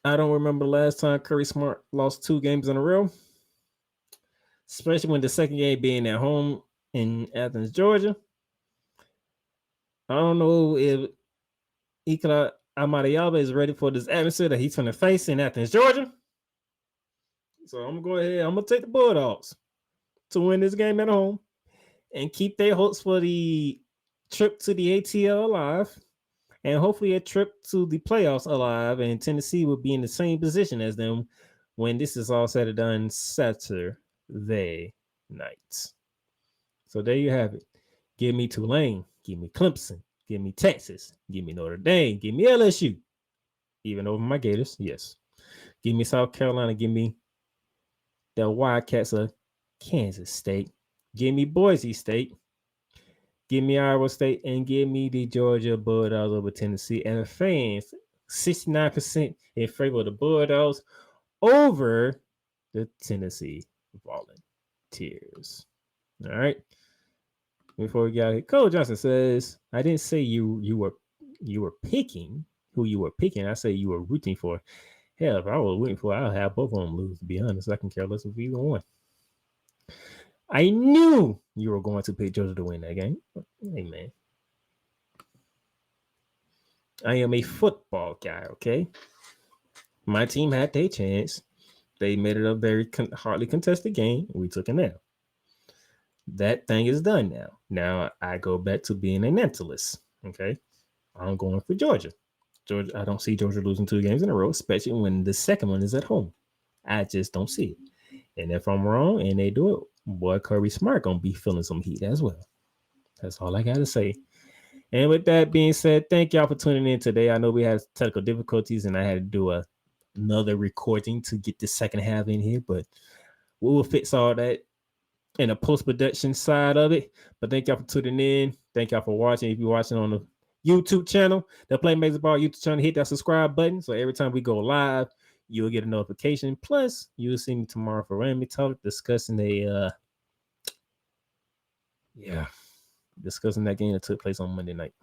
I don't remember the last time Curry Smart lost 2 games in a row. Especially when the second game being at home in Athens, Georgia. I don't know if Ikola Amadiyaba is ready for this atmosphere that he's going to face in Athens, Georgia. So I'm going to go ahead. I'm going to take the Bulldogs to win this game at home and keep their hopes for the trip to the ATL alive and hopefully a trip to the playoffs alive. And Tennessee will be in the same position as them when this is all said and done Saturday night. So there you have it. Give me Tulane. Give me Clemson. Give me Texas. Give me Notre Dame. Give me LSU. Even over my Gators, yes. Give me South Carolina. Give me the Wildcats of Kansas State. Give me Boise State. Give me Iowa State. And give me the Georgia Bulldogs over Tennessee. And the fans, 69% in favor of the Bulldogs over the Tennessee Volunteers. All right. Before we got here, Cole Johnson says, I didn't say you were picking who you were picking. I say you were rooting for. Hell, if I was rooting for, I'll have both of them lose, to be honest. I can care less if either one. I knew you were going to pick Georgia to win that game. Hey, man. I am a football guy, okay? My team had their chance. They made it a very hardly contested game. We took it now. That thing is done now. Now I go back to being a mentalist. Okay. I'm going for Georgia. I don't see Georgia losing 2 games in a row, especially when the second one is at home. I just don't see it. And if I'm wrong and they do it, boy, Kirby Smart gonna be feeling some heat as well. That's all I gotta say. And with that being said, thank y'all for tuning in today. I know we had technical difficulties and I had to do another recording to get the second half in here, but we will fix all that in the post-production side of it. But thank y'all for tuning in. Thank y'all for watching. If you're watching on the YouTube channel, the Playmakers Ball YouTube channel, hit that subscribe button. So every time we go live, you'll get a notification. Plus, you'll see me tomorrow for Randy Talk discussing discussing that game that took place on Monday night.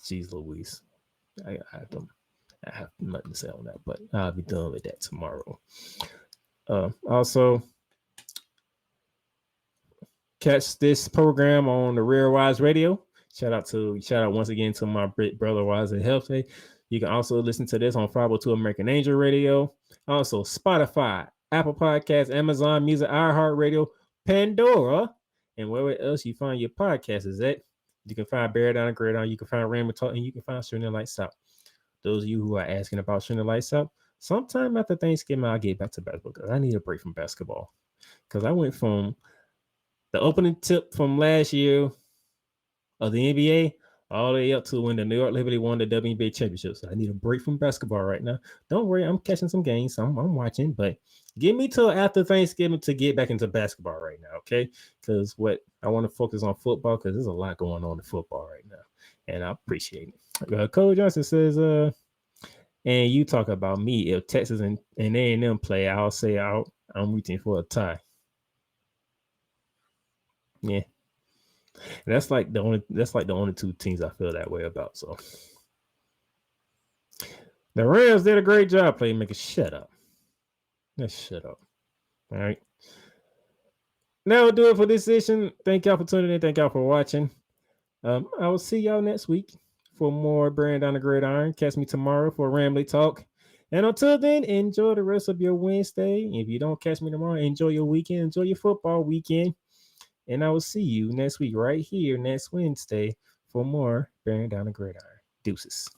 Jeez Louise. I have nothing to say on that, but I'll be done with that tomorrow. Also, catch this program on the Real Wise Radio. Shout out once again to my brother Wise and Healthy. You can also listen to this on 502 American Angel Radio. Also, Spotify, Apple Podcasts, Amazon Music, iHeartRadio, Pandora, and wherever else you find your podcast is at. You can find Bear Down and Gray Down. You can find Rainbow Talk, and you can find Shooting the Lights Out. Those of you who are asking about Shooting the Lights Out, sometime after Thanksgiving, I'll get back to basketball because I need a break from basketball. Because I went from the opening tip from last year of the NBA all the way up to when the New York Liberty won the WNBA championship. So I need a break from basketball right now. Don't worry, I'm catching some games. I'm watching, but give me till after Thanksgiving to get back into basketball right now, okay? Because what I want to focus on football because there's a lot going on in football right now, and I appreciate it. Cole Johnson says, and you talk about me. If Texas and A&M play, I'll say I'm rooting for a tie. Yeah. That's like the only two teams I feel that way about. So the Rams did a great job playmaker. Shut up. Let's shut up. All right. Now we'll do it for this session. Thank y'all for tuning in. Thank y'all for watching. I will see y'all next week for more Brand on the Gridiron. Catch me tomorrow for Rambly Talk. And until then, enjoy the rest of your Wednesday. If you don't catch me tomorrow, enjoy your weekend. Enjoy your football weekend. And I will see you next week right here, next Wednesday, for more Bearing Down the Gridiron. Deuces.